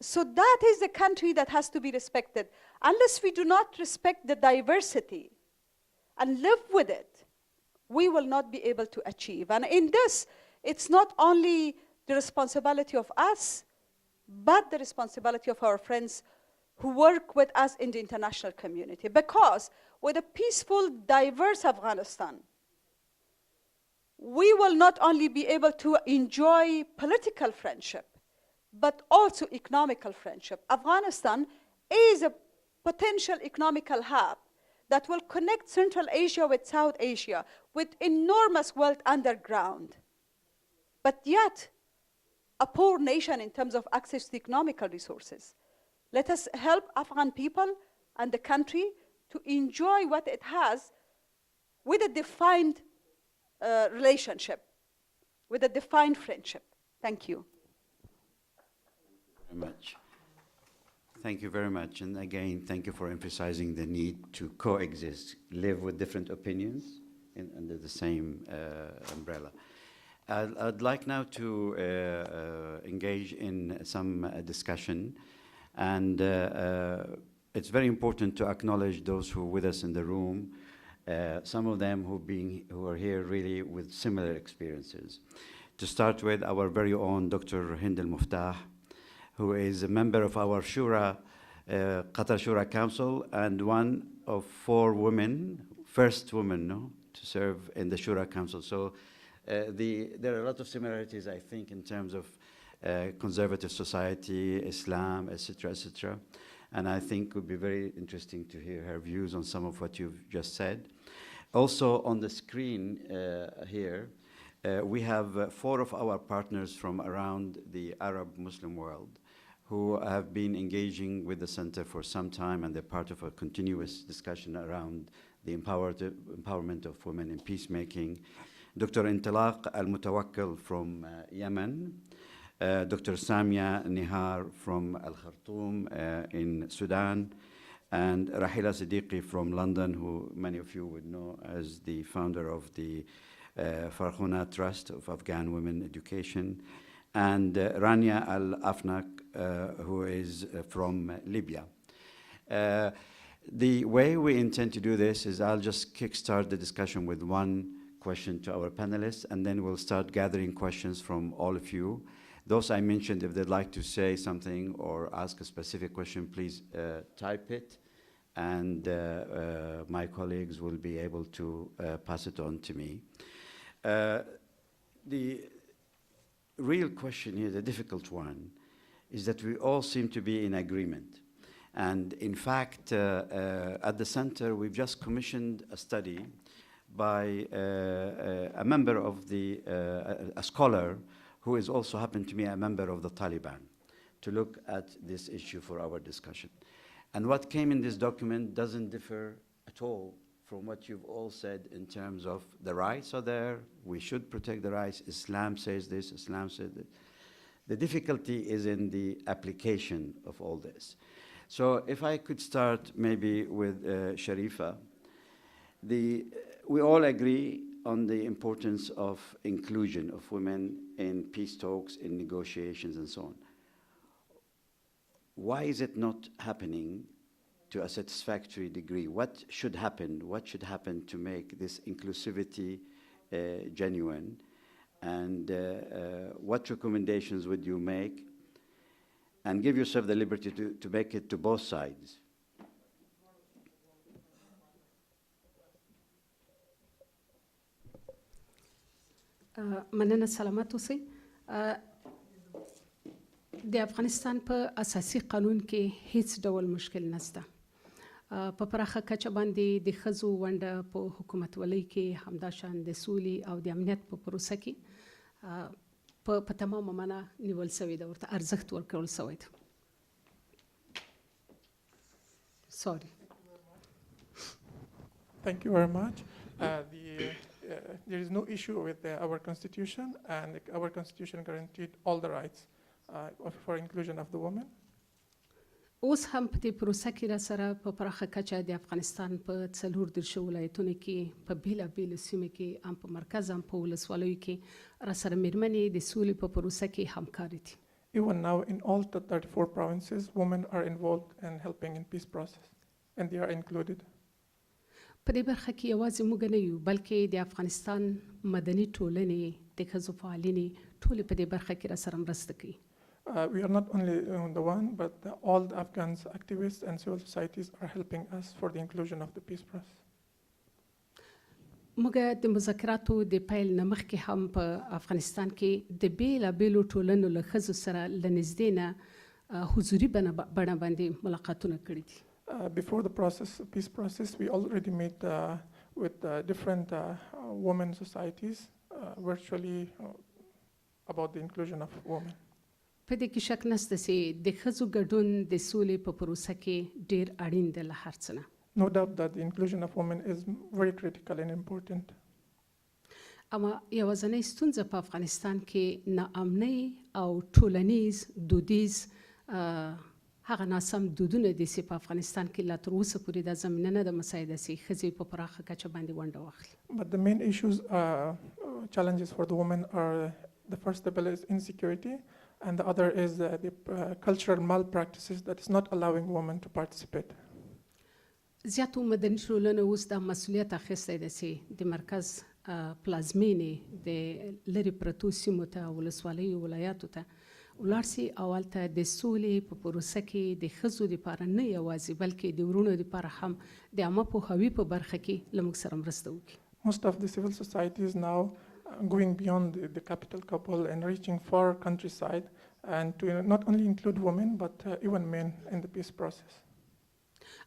So that is a country that has to be respected. Unless we do not respect the diversity and live with it, we will not be able to achieve. And in this, it's not only the responsibility of us, but the responsibility of our friends who work with us in the international community. Because with a peaceful, diverse Afghanistan, we will not only be able to enjoy political friendship, but also economical friendship. Afghanistan is a potential economical hub that will connect Central Asia with South Asia with enormous wealth underground. But yet, a poor nation in terms of access to economical resources. Let us help Afghan people and the country to enjoy what it has with a defined relationship, with a defined friendship. Thank you. Very much. Thank you very much. And again, thank you for emphasizing the need to coexist, live with different opinions under the same umbrella. I'd like now to engage in some discussion. And it's very important to acknowledge those who are with us in the room, some of them who are here really with similar experiences. To start with, our very own Dr. Hind al-Muftah, who is a member of our Shura, Qatar Shura Council, and one of 4 women, first woman to serve in the Shura Council. So there are a lot of similarities, I think, in terms of conservative society, Islam, etc., etc. And I think it would be very interesting to hear her views on some of what you've just said. Also on the screen here, we have 4 of our partners from around the Arab Muslim world who have been engaging with the center for some time, and they're part of a continuous discussion around the empowerment of women in peacemaking. Dr. Intilaq al-Mutawakkil from Yemen, Dr. Samia Nihar from Al Khartoum in Sudan, and Rahila Siddiqui from London, who many of you would know as the founder of the Farkhuna Trust of Afghan Women Education, and Rania Al-Afnak, who is from Libya. The way we intend to do this is I'll just kickstart the discussion with one question to our panelists, and then we'll start gathering questions from all of you. Those I mentioned, if they'd like to say something or ask a specific question, please type it, and my colleagues will be able to pass it on to me. The real question here, the difficult one, is that we all seem to be in agreement. And in fact, at the center, we've just commissioned a study by a member of the, a scholar who is also happened to be a member of the Taliban, to look at this issue for our discussion. And what came in this document doesn't differ at all from what you've all said in terms of the rights are there, we should protect the rights, Islam says this, Islam says that. The difficulty is in the application of all this. So if I could start maybe with Sharifa. We all agree on the importance of inclusion of women in peace talks, in negotiations, and so on. Why is it not happening to a satisfactory degree? What should happen? What should happen to make this inclusivity genuine? And what recommendations would you make? And give yourself the liberty to make it to both sides. مننه سلامت اوسئ. د افغانستان په اساسي قانون کې هیڅ ډول مشکل نشته. په پراخه کچه باندې د ښځو ونډه په حکومتولۍ کې همداشان د سولې او د امنیت په پروسه کې په تمامه معنا نیول سوی ده، ورته ارزښت ورکول سوی ده. Sorry. Thank you very much. There is no issue with our constitution, and our constitution guaranteed all the rights for inclusion of the women. اوس هم په دې پروسه کې را سره په پراخه کچه د افغانستان په 34 ولایتونو کې په بیلابیلو سیمو کې هم په مرکز هم په ولسوالیو کې را سره میرمنې د سولې په پروسه کې همکارې دي. Even now, in all the 34 provinces, women are involved in helping in peace process, and they are included. په دې برخه کې یوازې موږ نه یو، بلکې د افغانستان مدني ټولنې د ښځو فعالینې ټولې په دې برخه کې را سره مرسته کوي. We are not only the one, but all the Afghan activists and civil societies are helping us for the inclusion of the peace process. موږ د مذاکراتو د پیل نه مخکې هم په افغانستان کې د بیلابیلو ټولنو له ښځو سره له نږدې نه حضوري بڼه باندې ملاقاتونه کړي دي. Before the peace process, we already met with different women societies virtually about the inclusion of women. په دې کې شک نشته چې د ښځو ګډون د سولې په پروسه کې ډېر اړین دی له هر څه نه. No doubt that the inclusion of women is very critical and important. اما یوازینۍ ستونزه په افغانستان کې ناامنۍ او ټولنیز دودیز هغه ناسم دودونه دي چې په افغانستان کې لا تر اوسه پورې دا زمینه نه ده مساعده چې ښځې په پراخه کچه باندې ونډه واخلي. But the main issues, challenges for the women are the first of all is insecurity, and the other is the cultural malpractices that is not allowing women to participate. زیاتو مدني ټولنو اوس دا مسؤلیت اخیستی دی چې د مرکز پلازمینې د لرې پرتو سیمو ته ولسوالیو ولایاتو ته ولاړ سي او هلته د سولې په پروسه کې د ښځو دپاره نه یوازې بلکې د ورونو دپاره هم د عامه پوهاوي په برخه کې له موږ سره مرسته وکړي. Most of the civil societies now going beyond the capital couple and reaching far countryside, and to not only include women but even men in the peace process.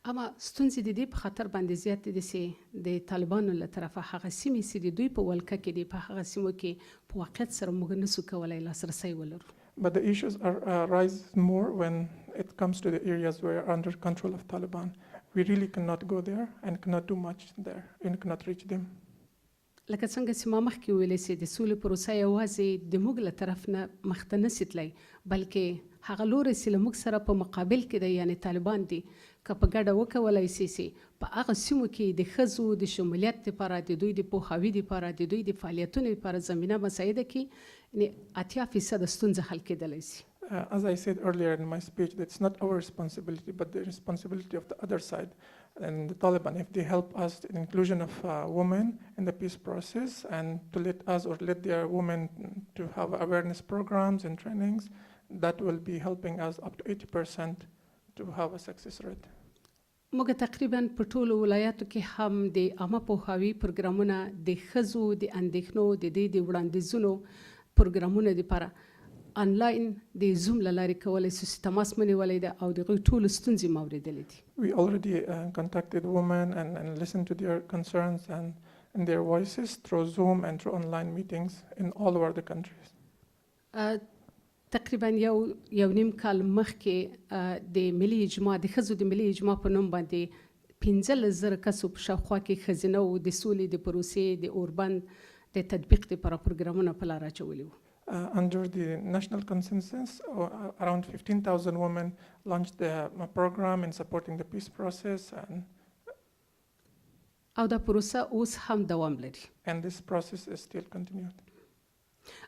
اما ستونزې د دې په خاطر باندې زیاتې دي چې د طالبانو له طرفه هغه سیمې چې د دوی په ولکه کې دي په هغه سیمو کې په واقعیت سره موږ نسو کولی لاسرسی ولرو. But the issues rise more when it comes to the areas where are under control of Taliban. We really cannot go there and cannot do much there and cannot reach them. لکه څنګه چې ما مخکې ویلې چې د سولې پروسه یوازې د موږ له طرف نه مخته نسي تللی، بلکې هغه لوری چې له موږ سره په مقابل کې دی یعنې طالبان دي، که په ګډه وکولی سي چې په هغه سیمو کې د ښځو د شمولیت دپاره د دوی د پوهاوي دپاره د دوی د فعالیتونو دپاره زمینه مساعده کړي، یعنې 80% ستونزه حل کېدلی سي. As I said earlier in my speech, that's not our responsibility, but the responsibility of the other side and the Taliban. If they help us in inclusion of women in the peace process and to let their women to have awareness programs and trainings, that will be helping us up to 80% to have a success rate. موږ تقریبا په ټولو ولایاتو کې هم د عامه پوهاوي پروګرامونه د ښځو د اندېښنو د دې د وړاندیزونو پروګرامونه دپاره آنلاین د زوم له لارې کولی سو چې تماس مو نیولی ده او د هغوی ټولو ستونزې مو اورېدلې دي. We already contacted women and listened to their concerns and their voices through Zoom and through online meetings in all over the countries. تقریبا یو نیم کال مخکې د ملي اجماع د ښځو د ملي اجماع په نوم باندې 15,000 کسو په شاوخوا کې ښځینه وو د سولې د پروسې د اوربند د تطبیق دپاره پروګرامونه په لار اچولي وو. Under the national consensus, around 15,000 women launched the program in supporting the peace process, او دا پروسه اوس هم دوام لري. And this process is still continued.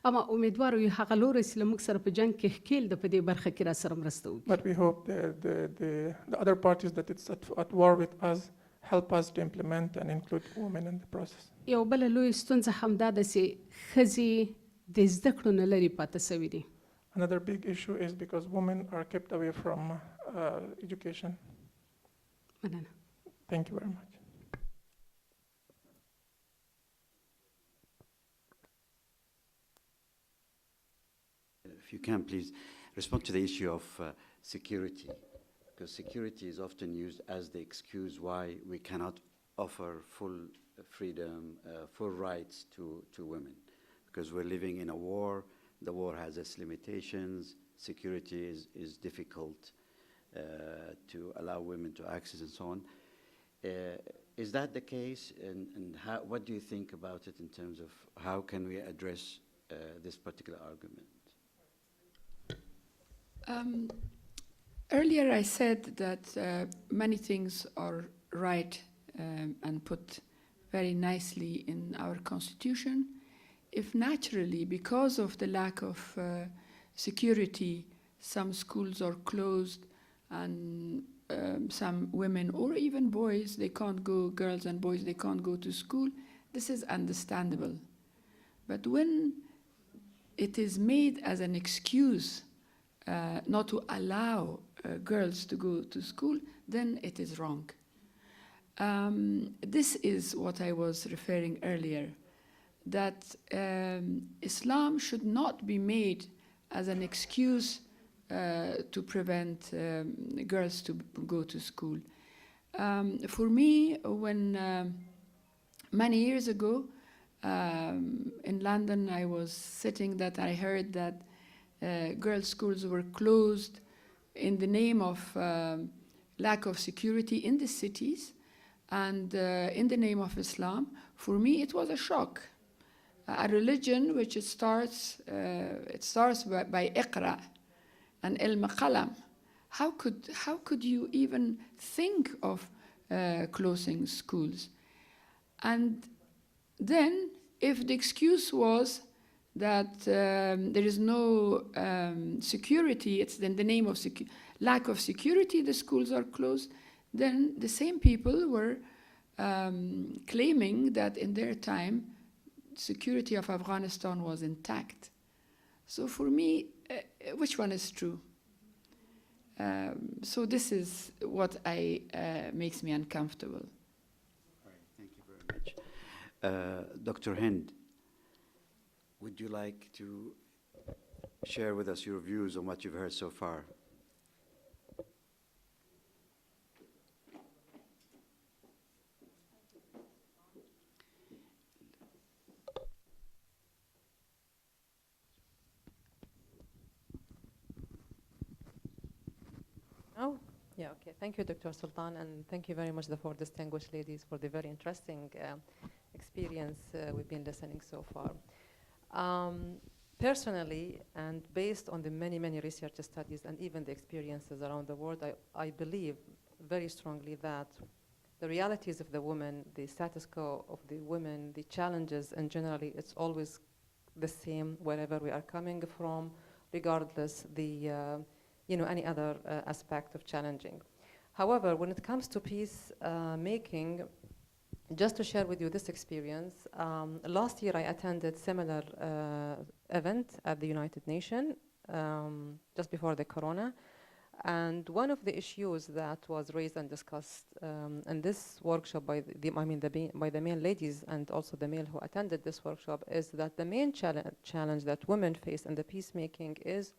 اما امیدوارو یو هغه لوری چې له موږ سره په جنګ کې ښکیل ده په دې برخه کې را سره مرسته وکړي. But we hope the other parties that it's at war with us help us to implement and include women in the process. یو بله لوی ستونزه همدا ده چې ښځې د زده کړو نه لرې پاتې سوي دي. Another big issue is because women are kept away from education. مننه. Thank you very much. If you can, please respond to the issue of security, because security is often used as the excuse why we cannot offer full freedom, full rights to women, because we're living in a war. The war has its limitations. Security is difficult to allow women to access and so on. Is that the case? And what do you think about it in terms of how can we address this particular argument? Earlier I said that many things are right and put very nicely in our constitution. If naturally, because of the lack of security, some schools are closed and some women or even boys, they can't go, girls and boys, they can't go to school, this is understandable. But when it is made as an excuse not to allow girls to go to school, then it is wrong. This is what I was referring earlier, that Islam should not be made as an excuse to prevent girls to go to school. For me, when many years ago in London, I was sitting that I heard that girls' schools were closed in the name of lack of security in the cities and in the name of Islam. For me, it was a shock. A religion which it starts by Iqra and ilm qalam. How could you even think of closing schools? And then, if the excuse was that there is no security, it's in the name of lack of security, the schools are closed, then the same people were claiming that in their time, security of Afghanistan was intact. So for me, which one is true? So this is what makes me uncomfortable. All right, thank you very much. Dr. Hind, would you like to share with us your views on what you've heard so far? Oh, yeah, okay. Thank you, Dr. Sultan, and thank you very much the four distinguished ladies for the very interesting experience we've been listening so far. Personally, and based on the many, many research studies and even the experiences around the world, I believe very strongly that the realities of the women, the status quo of the women, the challenges, and generally it's always the same wherever we are coming from, regardless the any other aspect of challenging. However, when it comes to peace making, just to share with you this experience, last year I attended similar event at the United Nations just before the corona. And one of the issues that was raised and discussed in this workshop by the male ladies and also the male who attended this workshop is that the main challenge that women face in the peacemaking is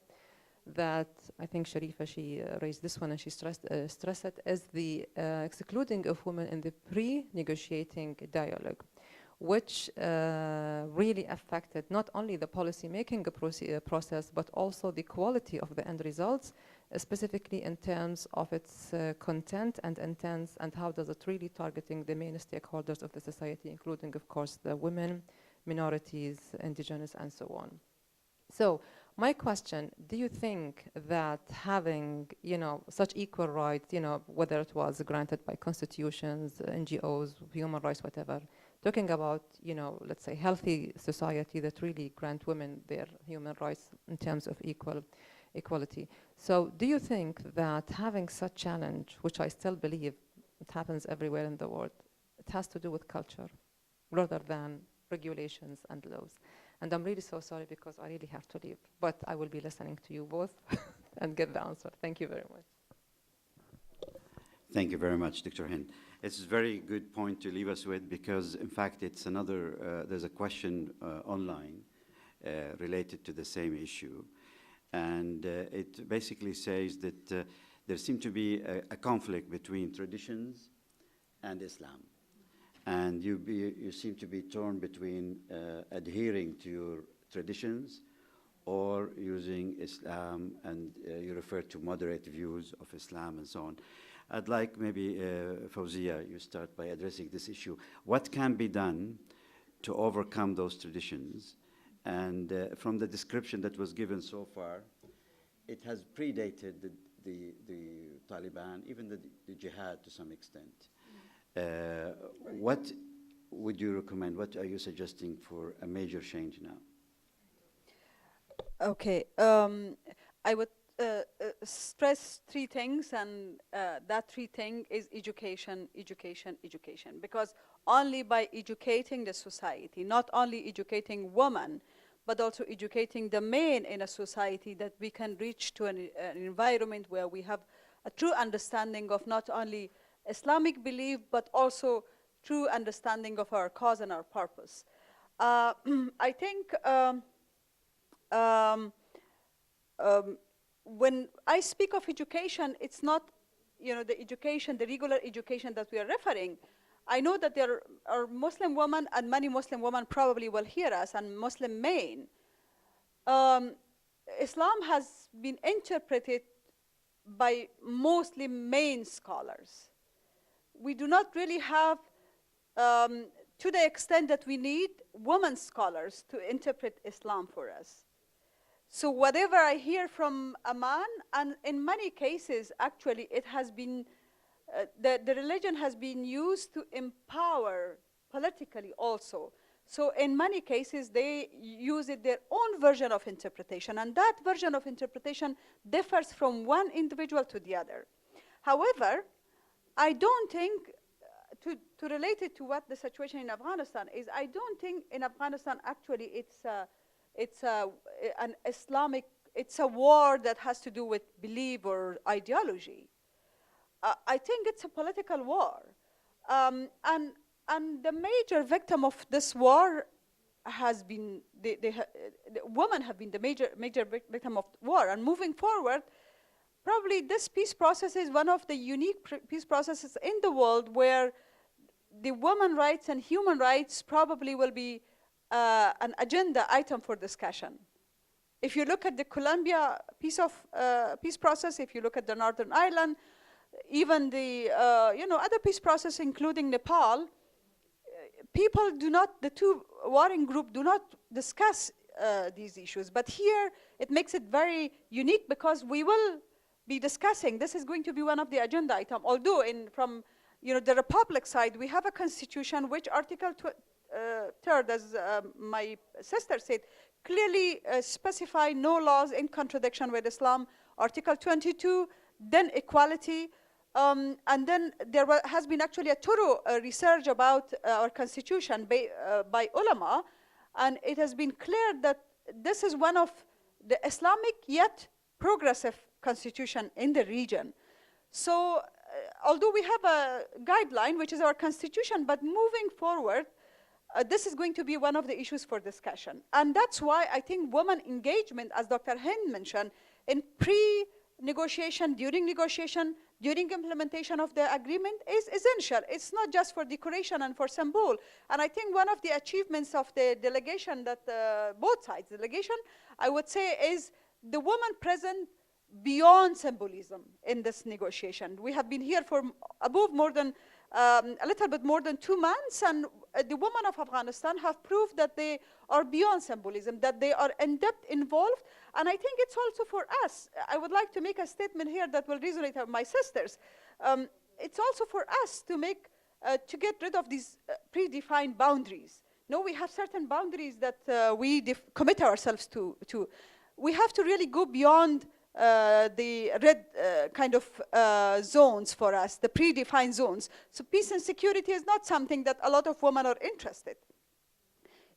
that, I think Sharifa, she raised this one and she stressed it, is the excluding of women in the pre-negotiating dialogue, which really affected not only the policy-making process, but also the quality of the end results, specifically in terms of its content and intents, and how does it really targeting the main stakeholders of the society, including, of course, the women, minorities, indigenous, and so on. So, my question, do you think that having, such equal rights, whether it was granted by constitutions, NGOs, human rights, whatever, talking about, let's say healthy society that really grant women their human rights in terms of equality. So do you think that having such challenge, which I still believe it happens everywhere in the world, it has to do with culture rather than regulations and laws? And I'm really so sorry because I really have to leave, but I will be listening to you both and get the answer. Thank you very much. Thank you very much, Dr. Hind. It's a very good point to leave us with because, in fact, it's another, there's a question online related to the same issue. And it basically says that there seemed to be a conflict between traditions and Islam. And you seem to be torn between adhering to your traditions or using Islam, and you refer to moderate views of Islam and so on. I'd like maybe, Fawzia, you start by addressing this issue. What can be done to overcome those traditions? And from the description that was given so far, it has predated the Taliban, even the jihad to some extent. What would you recommend? What are you suggesting for a major change now? Okay, I would stress three things, and that three thing is education, education, education. Because only by educating the society, not only educating women, but also educating the men in a society, that we can reach to an environment where we have a true understanding of not only Islamic belief, but also true understanding of our cause and our purpose. I think when I speak of education, it's not, the education, the regular education that we are referring. I know that there are Muslim women, and many Muslim women probably will hear us, and Muslim men. Islam has been interpreted by mostly male scholars. We do not really have, to the extent that we need, women scholars to interpret Islam for us. So whatever I hear from a man, and in many cases, actually, it has been, the religion has been used to empower politically also. So in many cases, they use it their own version of interpretation, and that version of interpretation differs from one individual to the other. However, I don't think, to relate it to what the situation in Afghanistan is, I don't think in Afghanistan actually it's an Islamic, it's a war that has to do with belief or ideology. I think it's a political war. And the major victim of this war has been, the women have been the major victim of war. And moving forward, probably this peace process is one of the unique peace processes in the world where the women's rights and human rights probably will be an agenda item for discussion. If you look at the Colombia peace process, if you look at the Northern Ireland, even the other peace process, including Nepal, people do not, the two warring groups do not discuss these issues. But here, it makes it very unique because we will be discussing, this is going to be one of the agenda items. Although from the Republic side, we have a constitution which Article 3rd, as my sister said, clearly specify no laws in contradiction with Islam. Article 22, then equality. And then there has been actually a thorough research about our constitution by ulama, and it has been clear that this is one of the Islamic yet progressive constitution in the region. So although we have a guideline, which is our constitution, but moving forward, this is going to be one of the issues for discussion. And that's why I think women engagement, as Dr. Hind mentioned, in pre-negotiation, during negotiation, during implementation of the agreement is essential. It's not just for decoration and for symbol. And I think one of the achievements of the delegation that both sides delegation, I would say, is the woman present beyond symbolism in this negotiation. We have been here for a little bit more than 2 months, and the women of Afghanistan have proved that they are beyond symbolism, that they are in depth involved. And I think it's also for us. I would like to make a statement here that will resonate with my sisters. It's also for us to get rid of these predefined boundaries. No, we have certain boundaries that we commit ourselves to. We have to really go beyond the red kind of zones for us, the predefined zones. So peace and security is not something that a lot of women are interested.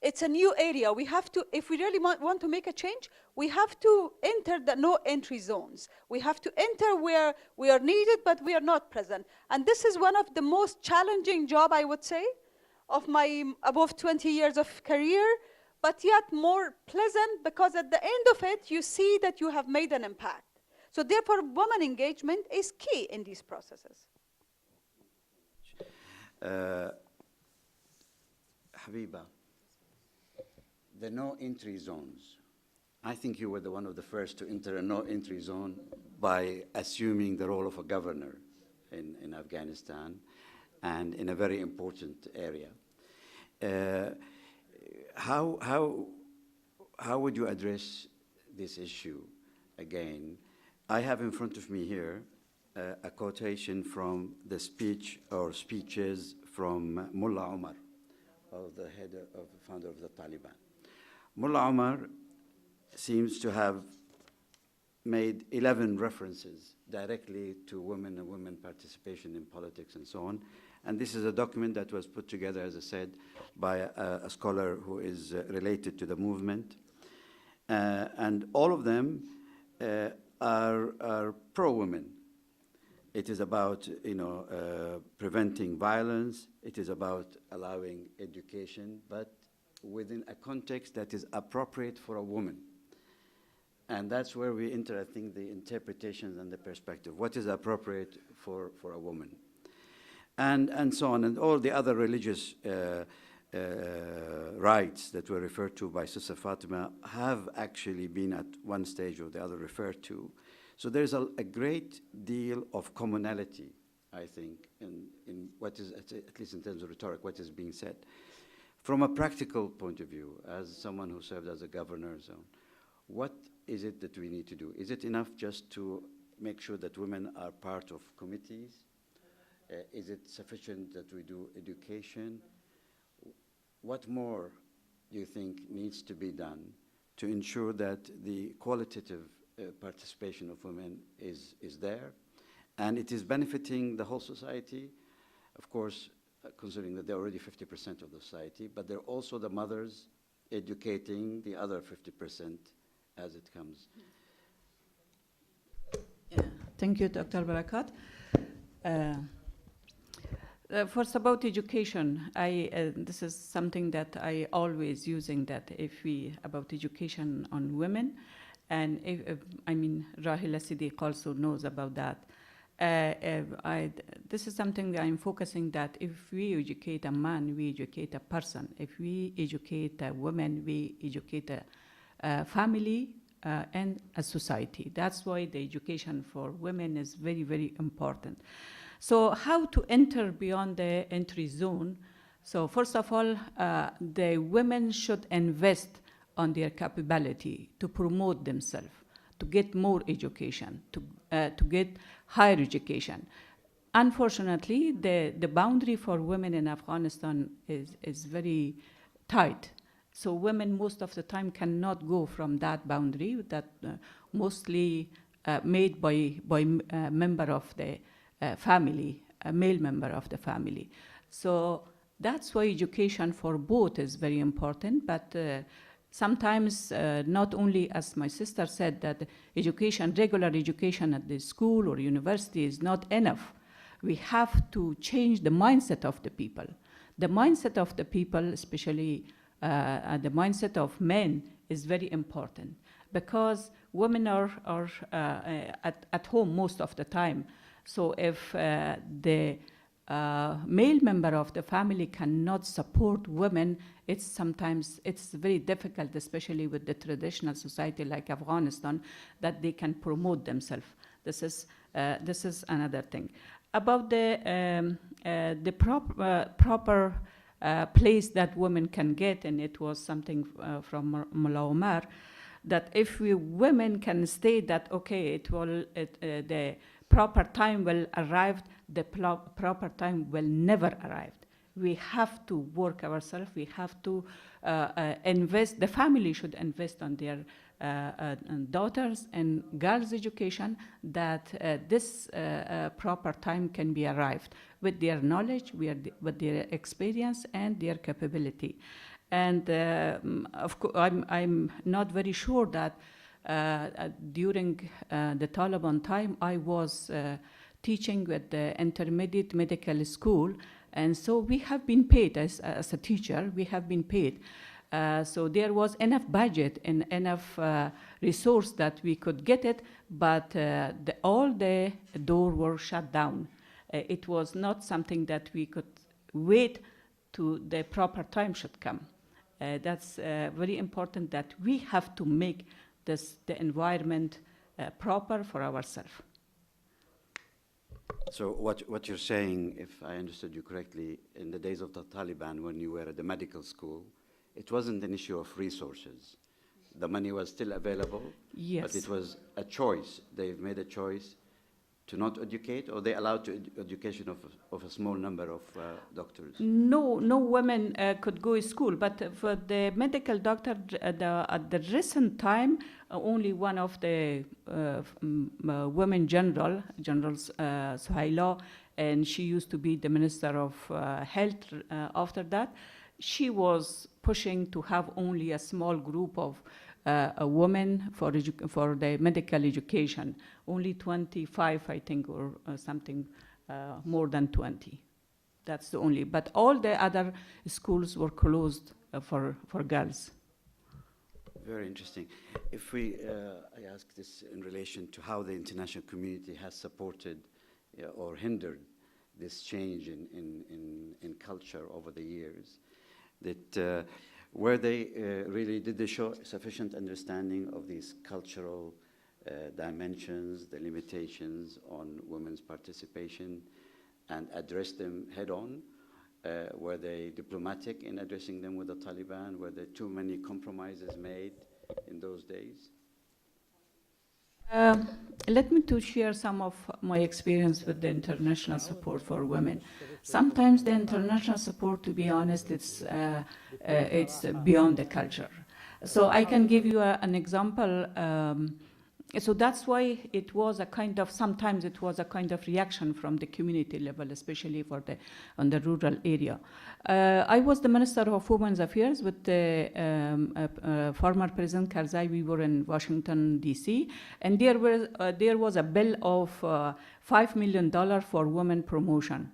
It's a new area. We have to, if we really want to make a change, we have to enter the no entry zones. We have to enter where we are needed, but we are not present. And this is one of the most challenging job, I would say, of my above 20 years of career, but yet more pleasant, because at the end of it, you see that you have made an impact. So therefore, women engagement is key in these processes. Habiba, the no-entry zones. I think you were one of the first to enter a no-entry zone by assuming the role of a governor in Afghanistan and in a very important area. How would you address this issue again? I have in front of me here a quotation from the speech or speeches from Mullah Omar, the head of the founder of the Taliban. Mullah Omar seems to have made 11 references directly to women and women participation in politics and so on. And this is a document that was put together, as I said, by a scholar who is related to the movement. And all of them are pro-women. It is about, preventing violence. It is about allowing education, but within a context that is appropriate for a woman. And that's where we enter, I think, the interpretations and the perspective. What is appropriate for a woman? And so on, and all the other religious rights that were referred to by Sister Fatima have actually been at one stage or the other referred to. So there's a great deal of commonality, I think, in what is, at least in terms of rhetoric, what is being said. From a practical point of view, as someone who served as a governor and so on, what is it that we need to do? Is it enough just to make sure that women are part of committees? Is it sufficient that we do education? What more do you think needs to be done to ensure that the qualitative participation of women is there and it is benefiting the whole society? Of course, considering that they're already 50% of the society, but they're also the mothers educating the other 50% as it comes. Yeah. Thank you, Dr. Barakat. First, about education, this is something that I always using that about education on women, and Rahila Siddiq also knows about that. This is something that I'm focusing that if we educate a man, we educate a person. If we educate a woman, we educate a family and a society. That's why the education for women is very, very important. So how to enter beyond the entry zone? So first of all, the women should invest on their capability to promote themselves, to get more education, to get higher education. Unfortunately, the boundary for women in Afghanistan is very tight. So women most of the time cannot go from that boundary that mostly made by a member of the family, a male member of the family. So that's why education for both is very important, but sometimes not only, as my sister said, that education, regular education at the school or university is not enough. We have to change the mindset of the people. The mindset of the people, especially the mindset of men, is very important because women are at home most of the time. So if the male member of the family cannot support women, it's very difficult, especially with the traditional society like Afghanistan, that they can promote themselves. This is another thing. About the proper place that women can get, and it was something from Mullah Omar, that if women can state that, okay, the proper time will arrive, the proper time will never arrive. We have to work ourselves, we have to invest, the family should invest on their daughters and girls' education, that this proper time can be arrived with their knowledge, with their experience and their capability. And of course, I'm not very sure that during the Taliban time, I was teaching with the intermediate medical school, and so we have been paid as a teacher. We have been paid So there was enough budget and enough resource that we could get it, but all the doors were shut down. It was not something that we could wait to the proper time should come. That's very important that we have to make the environment proper for ourselves. So what you're saying, if I understood you correctly, in the days of the Taliban, when you were at the medical school, it wasn't an issue of resources. The money was still available, yes, but it was a choice. They've made a choice to not educate, or they allowed education of a small number of doctors? No women could go to school, but for the medical doctor, at the recent time, only one of the women generals, Suhaila, and she used to be the Minister of Health after that, she was pushing to have only a small group of a woman for the medical education, only 25, I think, or something more than 20. That's the only. But all the other schools were closed for girls. Very interesting. If we, I ask this in relation to how the international community has supported or hindered this change in culture over the years, that where they really did they show sufficient understanding of these cultural dimensions, the limitations on women's participation, and address them head on? Were they diplomatic in addressing them with the Taliban? Were there too many compromises made in those days? Let me to share some of my experience with the international support for women. Sometimes the international support, to be honest, it's beyond the culture. So I can give you an example. So that's why it was a kind of, sometimes it was a kind of reaction from the community level, especially on the rural area. I was the Minister of Women's Affairs with the former President Karzai. We were in Washington, D.C., and there was a bill of $5 million for women promotion.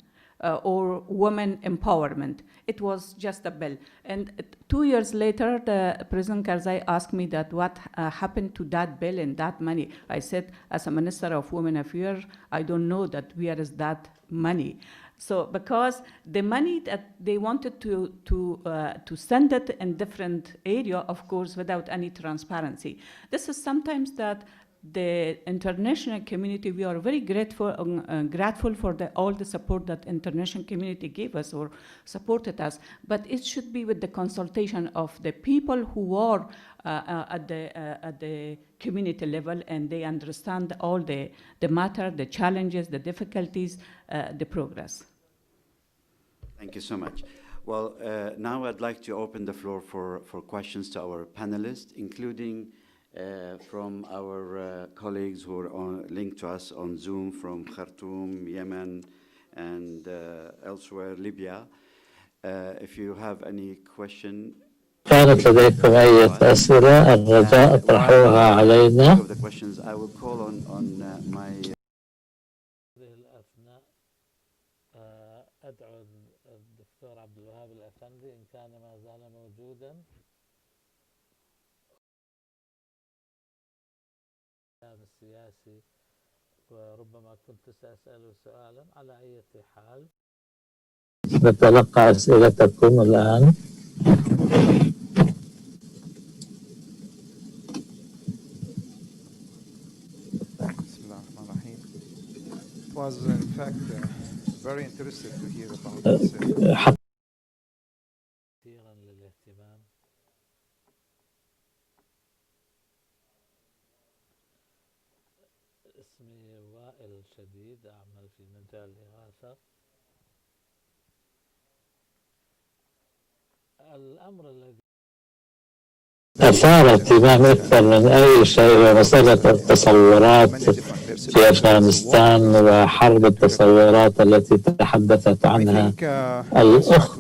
Or women empowerment. It was just a bill. And 2 years later, the President Karzai asked me that what happened to that bill and that money. I said, as a Minister of Women Affairs, I don't know that where is that money. So because the money that they wanted to send it in different area, of course, without any transparency. This is sometimes that the international community, we are very grateful for all the support that international community gave us or supported us, but it should be with the consultation of the people who are at the community level, and they understand all the matter, the challenges, the difficulties, the progress. Thank you so much. Well, now I'd like to open the floor for questions to our panelists, including from our colleagues who are linked to us on Zoom from Khartoum, Yemen, and elsewhere, Libya. If you have any question. كانت لديكم أي أسئلة الرجاء اطرحوها علينا. The questions I will call on my. هذه الأثناء أدعو الدكتور عبد الوهاب الأفندي إن كان ما زال موجودا. السياسي، وربما كنت سأسأله سؤالا. على أي حال نتلقى أسئلتكم الآن. بسم الله الرحمن الرحيم. It was in fact very interesting to hear about this. كثيرا للاهتمام. اسمي وائل شديد، أعمل في مجال الإغاثة. الأمر الذي أثار اهتمام أكثر من أي شيء هو مسألة التصورات في أفغانستان وحرب التصورات التي تحدثت عنها الأخت.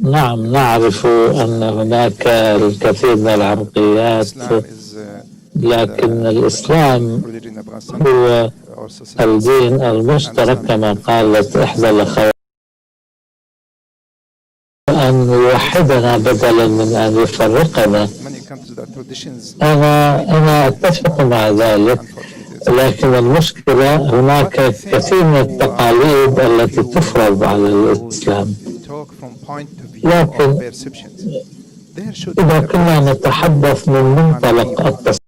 نعم، نعرف أن هناك الكثير من العرقيات، لكن الإسلام هو الدين المشترك كما قالت إحدى الأخوات. أن يوحدنا بدلا من أن يفرقنا. Many countries, their traditions. أنا أتفق مع ذلك، لكن المشكلة هناك كثير من التقاليد التي تفرض على الإسلام. لكن إذا كنا نتحدث من منطلق التصور،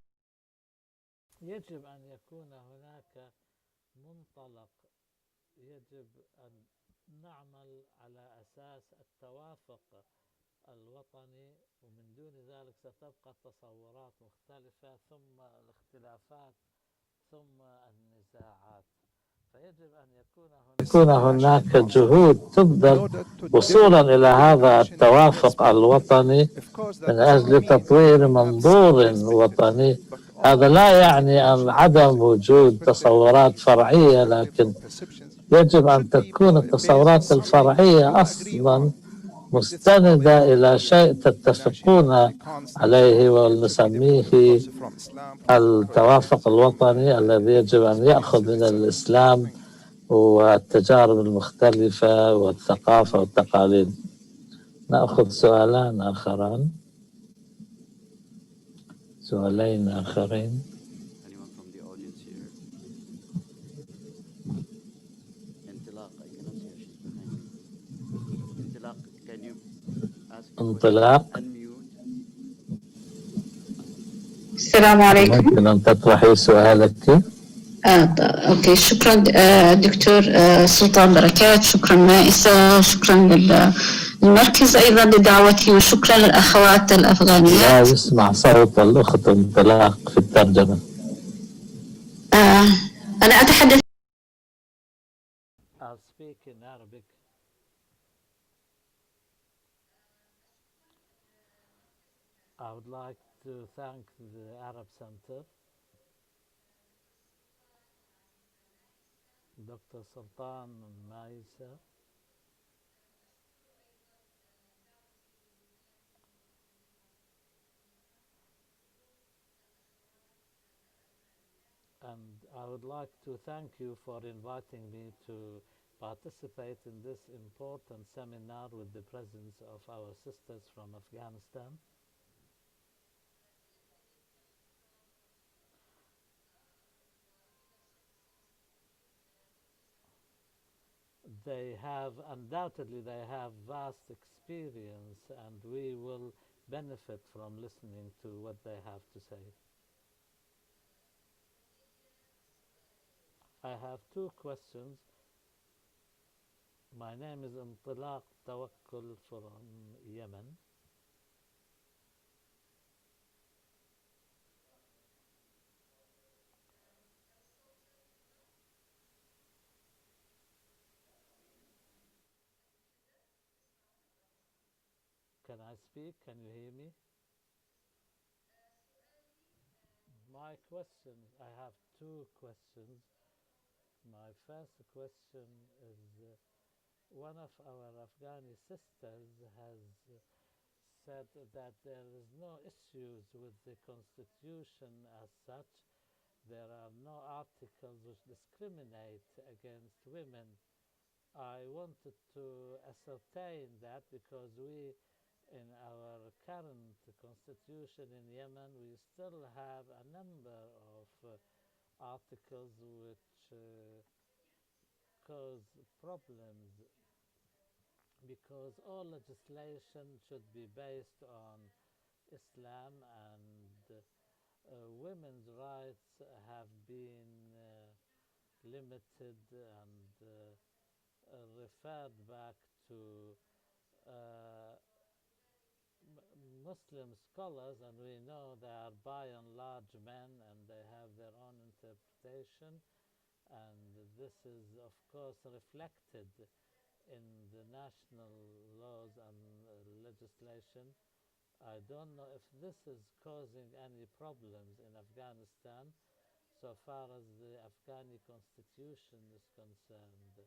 يجب أن يكون هناك منطلق، يجب أن نعمل على أساس التوافق الوطني، ومن دون ذلك ستبقى التصورات مختلفة، ثم الاختلافات، ثم النزاعات. فيجب أن يكون هناك جهود تبذل وصولا إلى هذا التوافق الوطني من أجل تطوير منظور وطني. هذا لا يعني أن عدم وجود تصورات فرعية، لكن يجب أن تكون التصورات الفرعية أصلا مستندة إلى شيء تتفقون عليه، ونسميه التوافق الوطني الذي يجب أن يأخذ من الإسلام والتجارب المختلفة والثقافة والتقاليد. نأخذ سؤالين آخرين. انطلاق. السلام عليكم. ممكن أن تطرحي سؤالك؟ أوكي، شكرا دكتور سلطان بركات، شكرا مائسة، شكرا للمركز أيضا لدعوتي، وشكرا للأخوات الأفغانيات. لا يسمع صوت الأخت انطلاق في الترجمة. أنا أتحدث. I'll speak in Arabic. I would like to thank the Arab Center, Dr. Sultan Maisa, and I would like to thank you for inviting me to participate in this important seminar with the presence of our sisters from Afghanistan. Undoubtedly they have vast experience, and we will benefit from listening to what they have to say. I have two questions. My name is Intilaq Tawakkul from Yemen. Can I speak? Can you hear me? My question, I have two questions. My first question is, one of our Afghani sisters has said that there is no issues with the constitution as such. There are no articles which discriminate against women. I wanted to ascertain that because we, in our current constitution in Yemen, we still have a number of articles which cause problems, because all legislation should be based on Islam, and women's rights have been limited and referred back to Muslim scholars, and we know they are by and large men and they have their own interpretation, and this is of course reflected in the national laws and legislation. I don't know if this is causing any problems in Afghanistan so far as the Afghani constitution is concerned.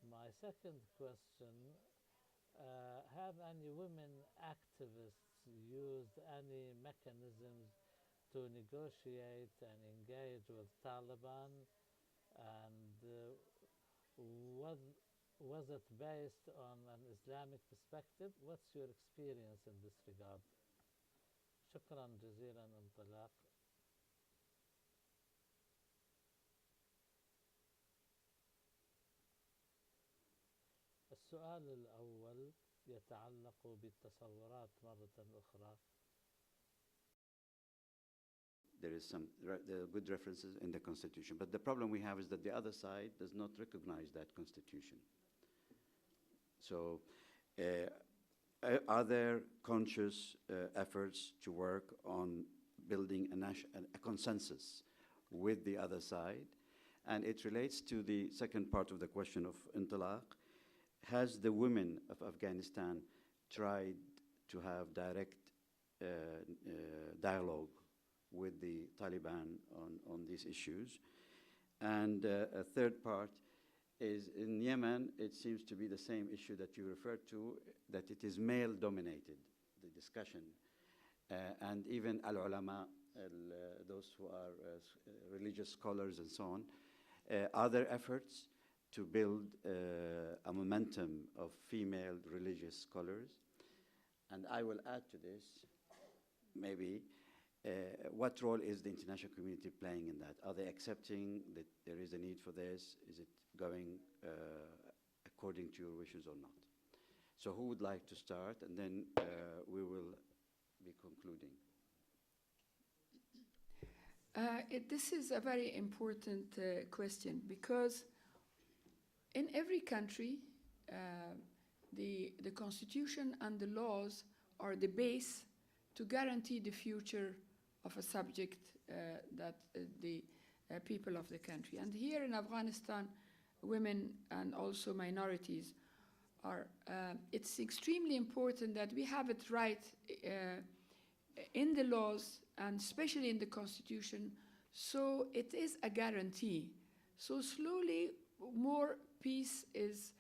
My second question, have any women activists used any mechanisms to negotiate and engage with Taliban, and was it based on an Islamic perspective? What's your experience in this regard? شكرا جزيلا انطلاق. السؤال الأول يتعلق بالتصورات مرة أخرى. There is some good references in the Constitution, but the problem we have is that the other side does not recognize that Constitution. So are there conscious efforts to work on building a consensus with the other side? And it relates to the second part of the question of intilaq. Has the women of Afghanistan tried to have direct dialogue with the Taliban on these issues? And a third part is in Yemen, it seems to be the same issue that you referred to, that it is male-dominated, the discussion. And even al-ulama, those who are religious scholars and so on, are there efforts to build a momentum of female religious scholars? And I will add to this, maybe, what role is the international community playing in that? Are they accepting that there is a need for this? Is it going according to your wishes or not? So who would like to start? And then we will be concluding. This is a very important question, because in every country, the constitution and the laws are the base to guarantee the future of a subject that the people of the country. And here in Afghanistan, women and also minorities are, it's extremely important that we have it right in the laws and especially in the constitution, so it is a guarantee. So slowly more peace is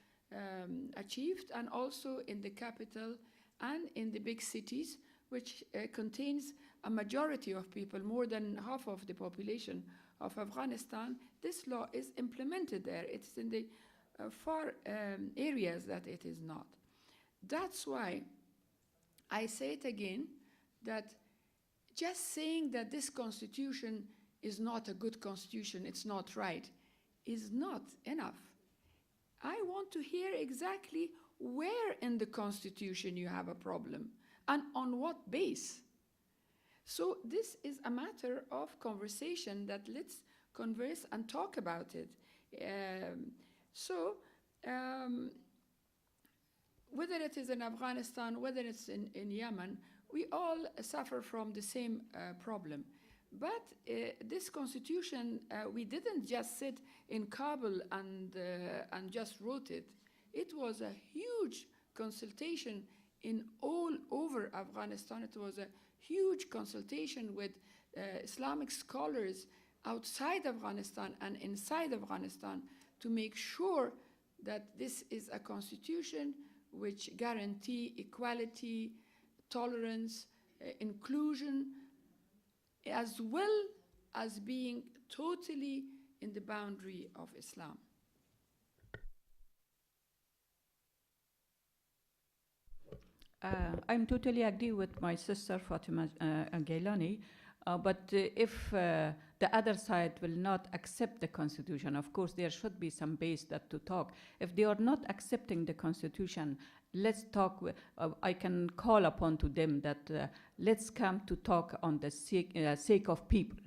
achieved, and also in the capital and in the big cities, which contains a majority of people, more than half of the population of Afghanistan. This law is implemented there. It's in the far areas that it is not. That's why I say it again, that just saying that this constitution is not a good constitution, it's not right, is not enough. I want to hear exactly where in the constitution you have a problem and on what base. So this is a matter of conversation, that let's converse and talk about it. Whether it is in Afghanistan, whether it's in Yemen, we all suffer from the same problem. But this constitution, we didn't just sit in Kabul and just wrote it. It was a huge consultation in all over Afghanistan. It was a huge consultation with Islamic scholars outside Afghanistan and inside Afghanistan to make sure that this is a constitution which guarantees equality, tolerance, inclusion, as well as being totally in the boundary of Islam. I'm totally agree with my sister Fatima Gailani, but if the other side will not accept the constitution, of course there should be some base that to talk. If they are not accepting the constitution, let's talk. I can call upon to them that let's come to talk on the sake of people.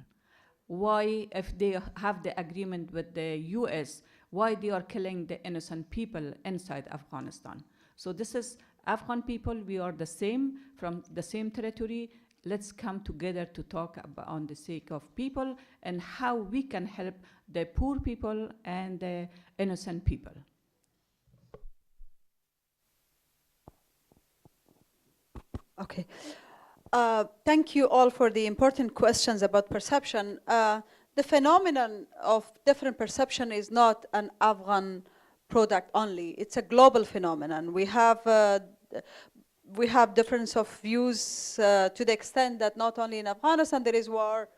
Why, if they have the agreement with the US, why they are killing the innocent people inside Afghanistan? So this is Afghan people, we are the same, from the same territory. Let's come together to talk about on the sake of people and how we can help the poor people and the innocent people. Okay. Thank you all for the important questions about perception. The phenomenon of different perception is not an Afghan product only. It's a global phenomenon. We have difference of views to the extent that not only in Afghanistan there is war,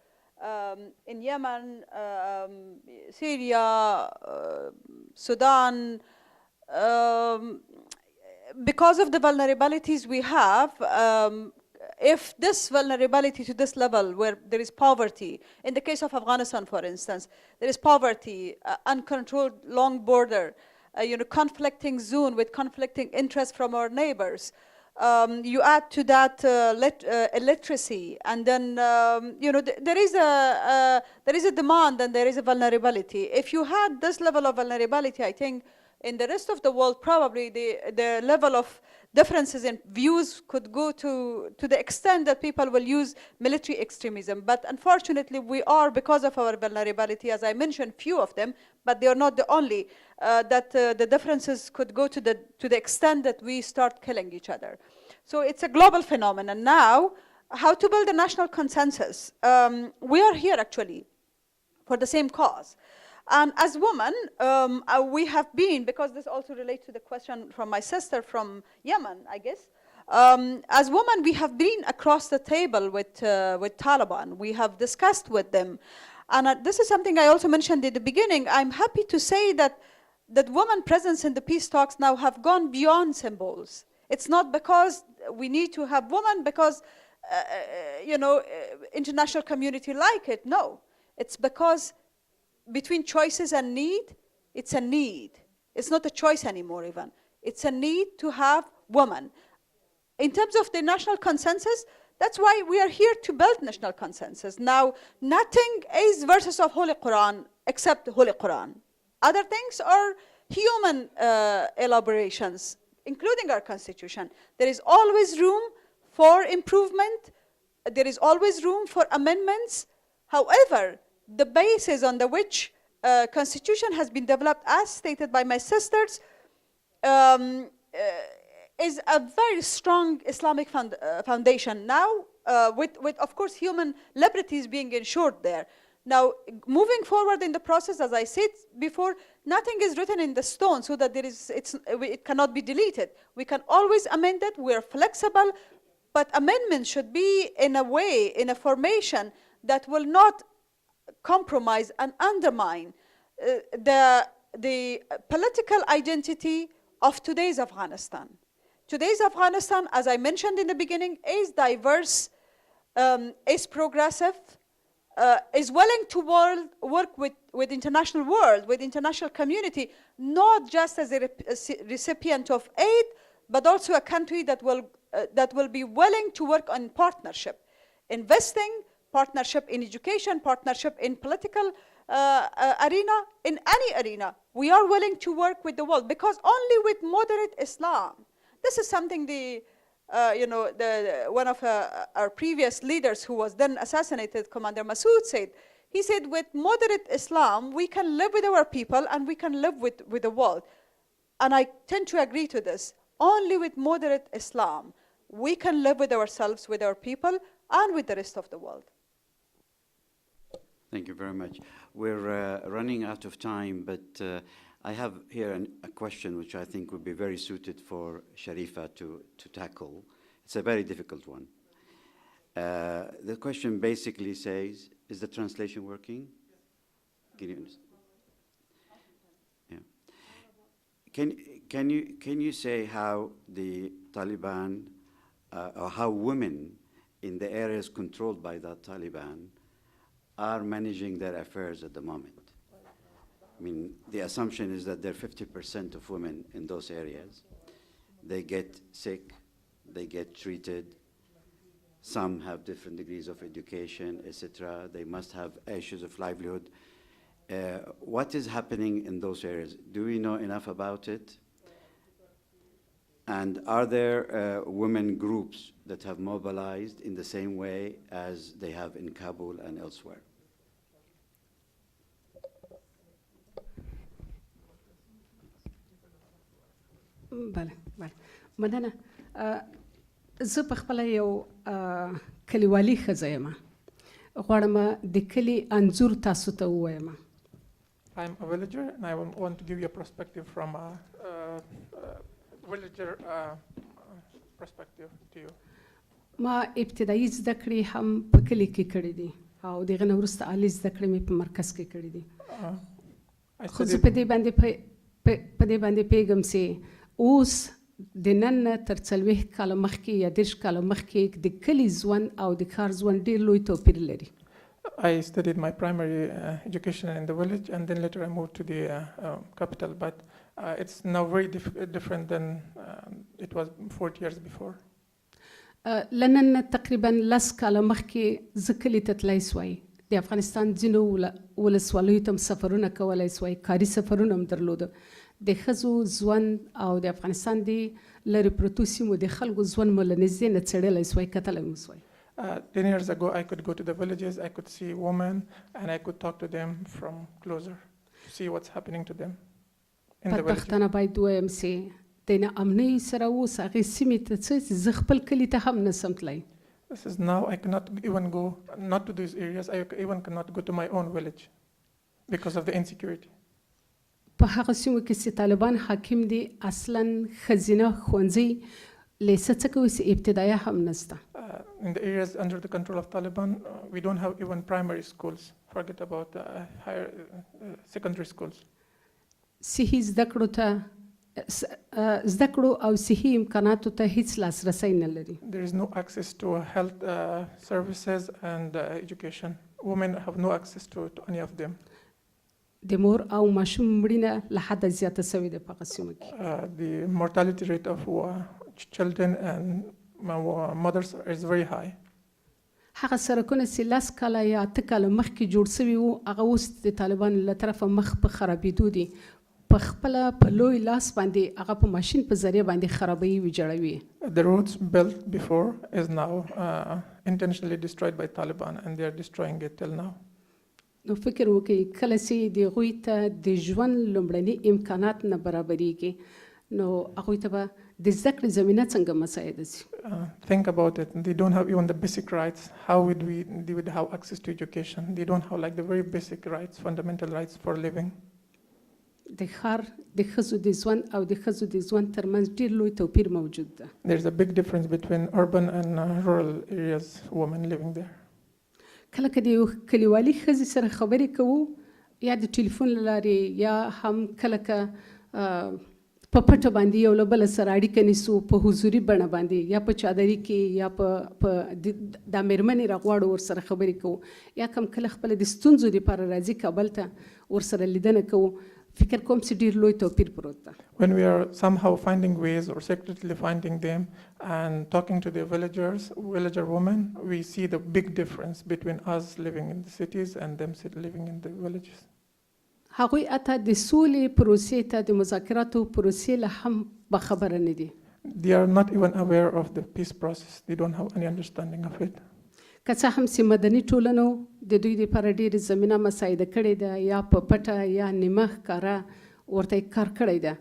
in Yemen, Syria, Sudan, because of the vulnerabilities we have, if this vulnerability to this level where there is poverty, in the case of Afghanistan, for instance, there is poverty, uncontrolled long border, conflicting zone with conflicting interests from our neighbors. You add to that illiteracy, and then there is a demand and there is a vulnerability. If you had this level of vulnerability, I think in the rest of the world, probably the level of differences in views could go to the extent that people will use military extremism. But unfortunately, we are, because of our vulnerability, as I mentioned, few of them, but they are not the only, that the differences could go to the extent that we start killing each other. So it's a global phenomenon. Now, how to build a national consensus? We are here, actually, for the same cause. And as women, we have been, because this also relates to the question from my sister from Yemen, I guess. As women, we have been across the table with Taliban. We have discussed with them. And this is something I also mentioned at the beginning. I'm happy to say that women presence in the peace talks now have gone beyond symbols. It's not because we need to have women because, international community like it. No, it's because between choices and need, it's a need. It's not a choice anymore even. It's a need to have women. In terms of the national consensus, that's why we are here to build national consensus. Now, nothing is versus of Holy Quran except Holy Quran. Other things are human elaborations, including our constitution. There is always room for improvement. There is always room for amendments. However, the basis on which constitution has been developed, as stated by my sisters, is a very strong Islamic foundation. Now, with of course human liberties being ensured there. Now, moving forward in the process, as I said before, nothing is written in the stone so that it cannot be deleted. We can always amend it. We are flexible, but amendments should be in a way, in a formation that will not compromise and undermine the political identity of today's Afghanistan. Today's Afghanistan, as I mentioned in the beginning, is diverse, is progressive, is willing to work with international world, with international community, not just as a recipient of aid, but also a country that will be willing to work on partnership, investing, partnership in education, partnership in political arena, in any arena. We are willing to work with the world, because only with moderate Islam, this is something one of our previous leaders who was then assassinated, Commander Masood, said. He said, with moderate Islam, we can live with our people and we can live with the world. And I tend to agree to this. Only with moderate Islam, we can live with ourselves, with our people, and with the rest of the world. Thank you very much. We're running out of time, but I have here a question which I think would be very suited for Sharifah to tackle. It's a very difficult one. The question basically says, is the translation working? Can you understand? Yeah. Can you say how the Taliban, or how women in the areas controlled by the Taliban are managing their affairs at the moment? I mean, the assumption is that there are 50% of women in those areas. They get sick, they get treated. Some have different degrees of education, etc. They must have issues of livelihood. What is happening in those areas? Do we know enough about it? And are there women groups that have mobilized in the same way as they have in Kabul and elsewhere? بله مننه زه په خپل یو کلیوالي ښځه یم غواړم د کلي انځور تاسو ته ووایم. I'm a villager and I want to give you a perspective from a villager perspective to you. ما ابتدایي زده کړې هم په کلي کې کړې دي او دغه نه وروسته عالي زده کړې مې په مرکز کې کړې دي. خو زه په دې باندې په دې باندې پیغام سي اوس د نن تر 40 کال مخکې یا 10 کال مخکې د کلی ځوان او د ښار ځوان ډېر لوی توپیر لري. I studied my primary education in the village, and then later I moved to the capital. But it's now very different than it was 40 years before. لنن تقریبا 10 کال مخکې زه کلي ته تللی سوی. د افغانستان ځینو ولسوالیو ته هم سفرونه کولی سوی، کاري سفرونه هم درلوده. د ښځو ژوند او د افغانستان د لرې پرتو سیمو د خلکو ژوند مو له نږدې نه څېړلی سوی، کتلی مو سوی. 10 years ago, I could go to the villages, I could see women, and I could talk to them from closer, see what's happening to them in the villages. پښتانه باید ووایم چې د ناامنۍ سره اوس هغې سیمې ته څه چې زه خپل کلي ته هم نسم تللی. This is now I cannot even go, not to these areas, I even cannot go to my own village because of the insecurity. په هغه سیمو کې چې طالبان حاکم دي اصلا ښځینه ښوونځي لیسه څه کوي چې ابتدایه هم نسته. In the areas under the control of Taliban, we don't have even primary schools. Forget about higher secondary schools. صحي زده کړو ته زده کړو او صحي امکاناتو ته هیڅ لاسرسی نه لري. There is no access to health services and education. Women have no access to any of them. د مور او ماشوم مړینه له حده زیاته سوې ده په هغه سیمو کې. The mortality rate of children and mothers is very high. هغه سرکونه چې 10 کاله یا 8 کاله مخکې جوړ سوي وو هغه اوس د طالبانو له طرفه مخ په خرابېدو دي. په خپله په لوی لاس باندې هغه په ماشین په ذریعه باندې خرابوي ویجاړوي. The roads built before is now intentionally destroyed by Taliban, and they are destroying it till now. نو فکر وکړئ کله چې د هغوی ته د ژوند لومړني امکانات نه برابرېږي نو هغوی ته به د زده کړې زمینه څنګه مساعده شي. Think about it. They don't have even the basic rights. How would they would have access to education? They don't have like the very basic rights, fundamental rights for living. د ښار د ښځو د ژوند او د ښځو د ژوند ترمنځ ډېر لوی توپیر موجود ده. There's a big difference between urban and rural areas, women living there. کله که د یو کلیوالي ښځې سره خبرې کوو یا د ټلیفون له لارې یا هم کله که په پټه باندې یو له بله سره اړیکه نیسو په حضوري بڼه باندې یا په چادري کې یا په دا مېرمنې راغواړو ورسره خبرې کوو یا کم کله خپله د ستونزو دپاره راځي کابل ته ورسره لیدنه کوو فکر کوم چې ډېر لوی توپیر پروت ده. When we are somehow finding ways or secretly finding them and talking to the villager women, we see the big difference between us living in the cities and them living in the villages. هغوی اته د سولې پروسې ته د مذاکراتو پروسې له هم بخبره نه دي. They are not even aware of the peace process. They don't have any understanding of it. که څه هم چې مدني ټولنو د دوی لپاره ډېرې زمینه مساعده کړې ده یا په پټه یا نیمه ښکاره ورته کار کړی ده.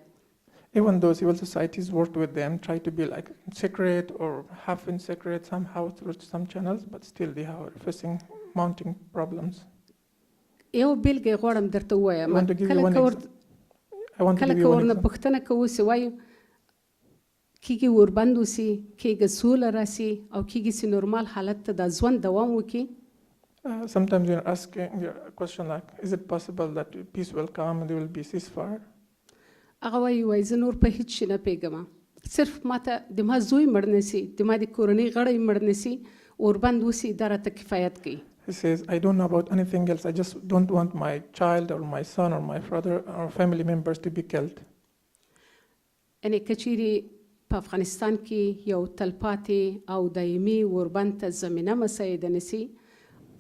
Even though civil societies worked with them, try to be like secret or half in secret somehow through some channels, but still they are facing mounting problems. یو بیلګه غواړم درته ووایم. کله که ورنه پوښتنه کوو چې وایو کیږي وربند وسي کیږي سوله راسي او کیږي چې نورمال حالت ته د ژوند دوام وکړي. Sometimes you're asking a question like, is it possible that peace will come and there will be ceasefire? هغه وایي زه نور په هیڅ شي نه پوهېږم صرف ماته د ما زوی مړ نه سي د ما د کورنۍ غړی مړ نه سي وربند وسي دا راته کفایت کوي. He says, I don't know about anything else. I just don't want my child or my son or my brother or family members to be killed. یعنې که چیرې په افغانستان کې یو تلپاتې او دایمي وربند ته زمینه مساعده نسی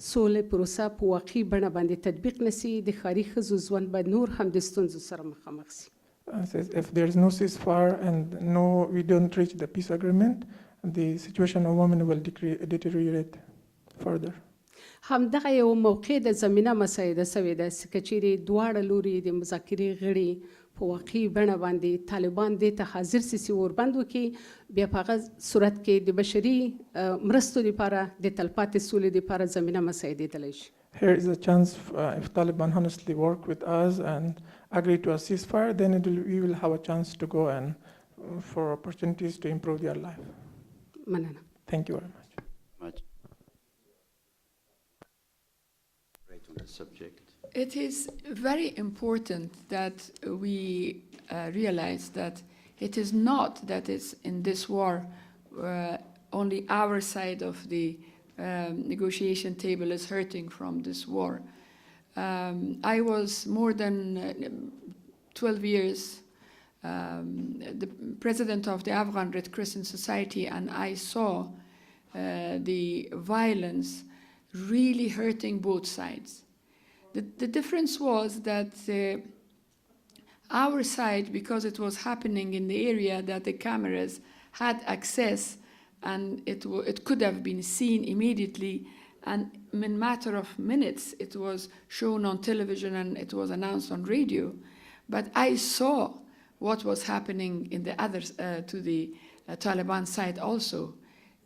سولې پروسه په واقعي بڼه باندې تطبیق نسی د ښاري ښځو ژوند به نور هم د ستونزو سره مخامخ سي. Says if there is no ceasefire and we don't reach the peace agreement, the situation of women will deteriorate further. همدغه یو موقع د زمینه مساعده سوې ده چې که چیرې دواړه لوري د مذاکرې غړي په واقعي بڼه باندې طالبان دې ته حاضر سي چې وربند وکړي بیا په هغه صورت کې د بشري مرستو لپاره د تلپاتې سولې لپاره زمینه مساعدېدلی شي. Here is a chance if Taliban honestly work with us and agree to a ceasefire, then we will have a chance to go and for opportunities to improve their life. مننه. Thank you very much. Subject. It is very important that we realize that it is not that it's in this war only our side of the negotiation table is hurting from this war. I was more than 12 years the president of the Afghan Red Crescent Society, and I saw the violence really hurting both sides. The difference was that our side, because it was happening in the area that the cameras had access, and it could have been seen immediately, and in a matter of minutes it was shown on television and it was announced on radio. But I saw what was happening in the others to the Taliban side also.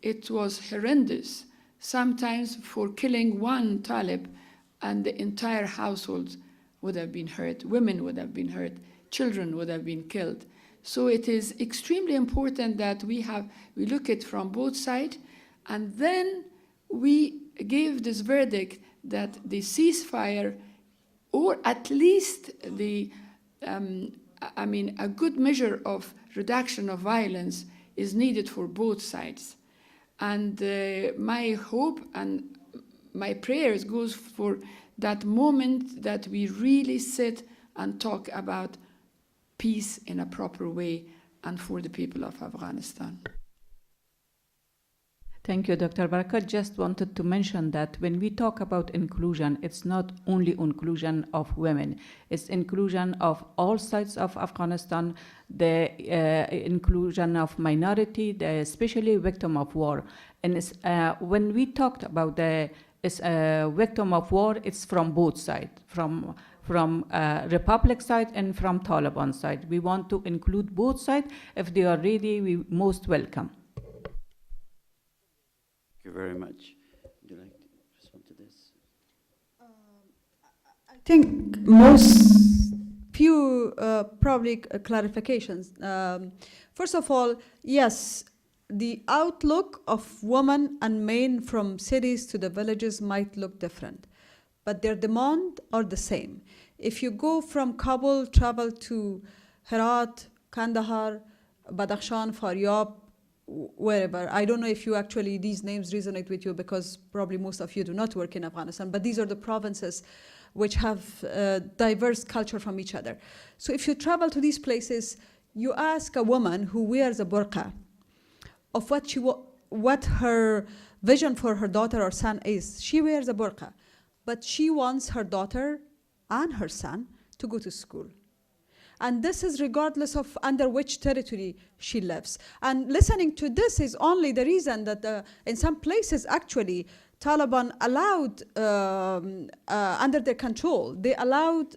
It was horrendous. Sometimes for killing one Talib, and the entire household would have been hurt, women would have been hurt, children would have been killed. So it is extremely important that we look at it from both sides, and then we give this verdict that the ceasefire, or at least the, a good measure of reduction of violence is needed for both sides. And my hope and my prayers goes for that moment that we really sit and talk about peace in a proper way and for the people of Afghanistan. Thank you, Dr. Barakat. Just wanted to mention that when we talk about inclusion, it's not only inclusion of women, it's inclusion of all sides of Afghanistan, the inclusion of minority, especially victim of war. And when we talked about the victim of war, it's from both sides, from Republic side and from Taliban side. We want to include both sides. If they are ready, we most welcome. Thank you very much. Would you like to respond to this? I think most few probably clarifications. First of all, yes, the outlook of women and men from cities to the villages might look different, but their demand are the same. If you go from Kabul, travel to Herat, Kandahar, Badakhshan, Faryab, wherever. I don't know if you actually, these names resonate with you because probably most of you do not work in Afghanistan, but these are the provinces which have diverse culture from each other. So if you travel to these places, you ask a woman who wears a burqa of what her vision for her daughter or son is. She wears a burqa, but she wants her daughter and her son to go to school. And this is regardless of under which territory she lives. And listening to this is only the reason that in some places actually Taliban allowed, under their control, they allowed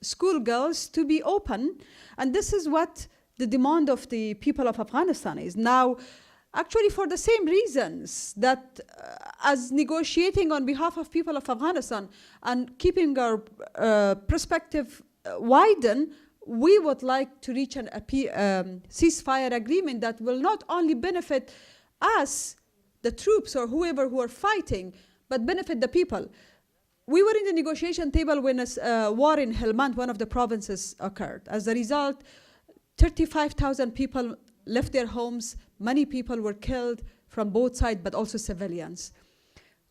schoolgirls to be open. And this is what the demand of the people of Afghanistan is. Now, actually for the same reasons that as negotiating on behalf of people of Afghanistan and keeping our perspective widen, we would like to reach a ceasefire agreement that will not only benefit us, the troops or whoever who are fighting, but benefit the people. We were in the negotiation table when a war in Helmand, one of the provinces, occurred. As a result, 35,000 people left their homes. Many people were killed from both sides, but also civilians.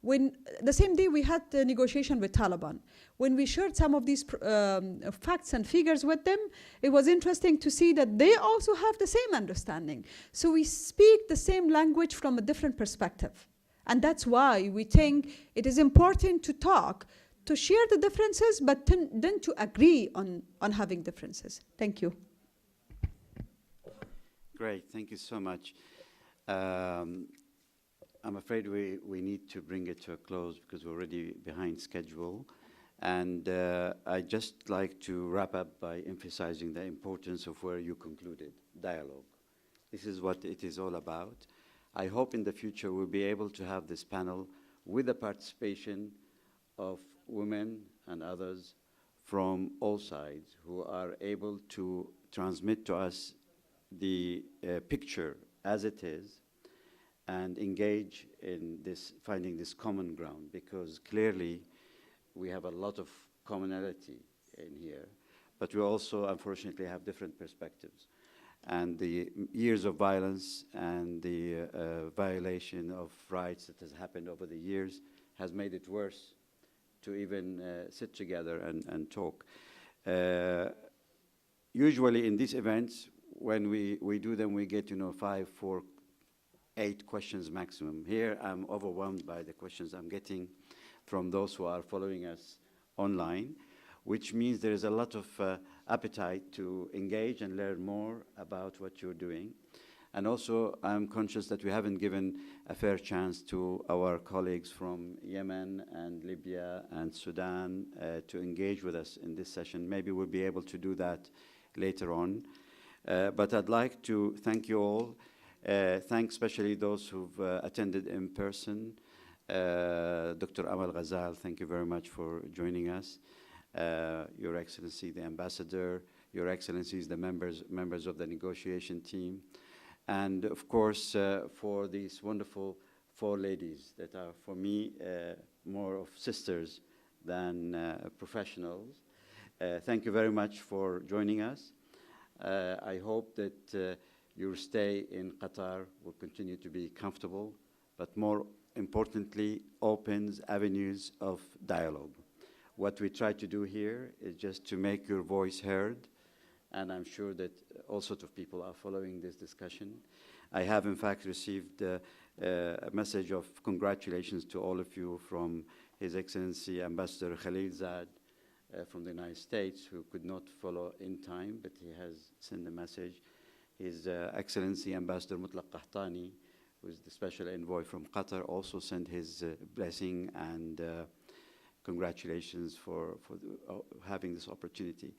When the same day we had the negotiation with Taliban, when we shared some of these facts and figures with them, it was interesting to see that they also have the same understanding. So we speak the same language from a different perspective. And that's why we think it is important to talk, to share the differences, but then to agree on having differences. Thank you. Great, thank you so much. I'm afraid we need to bring it to a close because we're already behind schedule. And I'd just like to wrap up by emphasizing the importance of where you concluded, dialogue. This is what it is all about. I hope in the future we'll be able to have this panel with the participation of women and others from all sides who are able to transmit to us the picture as it is and engage in this, finding this common ground, because clearly we have a lot of commonality in here, but we also, unfortunately, have different perspectives. And the years of violence and the violation of rights that has happened over the years has made it worse to even sit together and talk. Usually in these events, when we do them, we get, 5, 4, 8 questions maximum. Here, I'm overwhelmed by the questions I'm getting from those who are following us online, which means there is a lot of appetite to engage and learn more about what you're doing. And also, I'm conscious that we haven't given a fair chance to our colleagues from Yemen and Libya and Sudan to engage with us in this session. Maybe we'll be able to do that later on. But I'd like to thank you all. Thank especially those who've attended in person. Dr. Amal Ghazal, thank you very much for joining us. Your Excellency, the Ambassador, Your Excellencies, the members of the negotiation team, and of course, for these wonderful 4 ladies that are, for me, more of sisters than professionals. Thank you very much for joining us. I hope that your stay in Qatar will continue to be comfortable, but more importantly, opens avenues of dialogue. What we try to do here is just to make your voice heard, and I'm sure that all sorts of people are following this discussion. I have, in fact, received a message of congratulations to all of you from His Excellency Ambassador Khalil Zad from the United States, who could not follow in time, but he has sent a message. His Excellency Ambassador Mutlaq Qahtani, who is the special envoy from Qatar, also sent his blessing and congratulations for having this opportunity.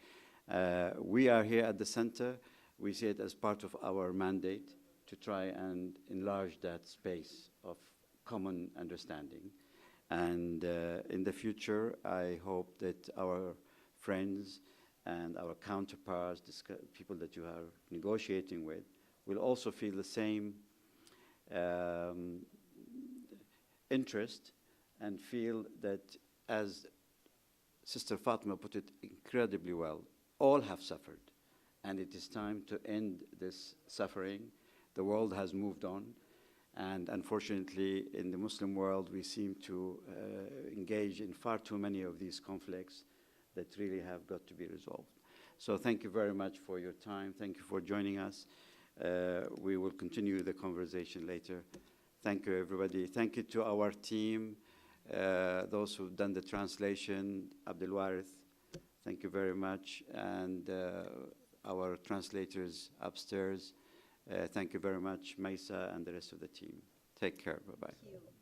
We are here at the center. We see it as part of our mandate to try and enlarge that space of common understanding. And in the future, I hope that our friends and our counterparts, people that you are negotiating with, will also feel the same interest and feel that, as Sister Fatima put it incredibly well, all have suffered, and it is time to end this suffering. The world has moved on, and unfortunately, in the Muslim world, we seem to engage in far too many of these conflicts that really have got to be resolved. So thank you very much for your time. Thank you for joining us. We will continue the conversation later. Thank you, everybody. Thank you to our team, those who've done the translation, Abdul Warith, thank you very much, and our translators upstairs. Thank you very much, Maisa and the rest of the team. Take care. Bye-bye.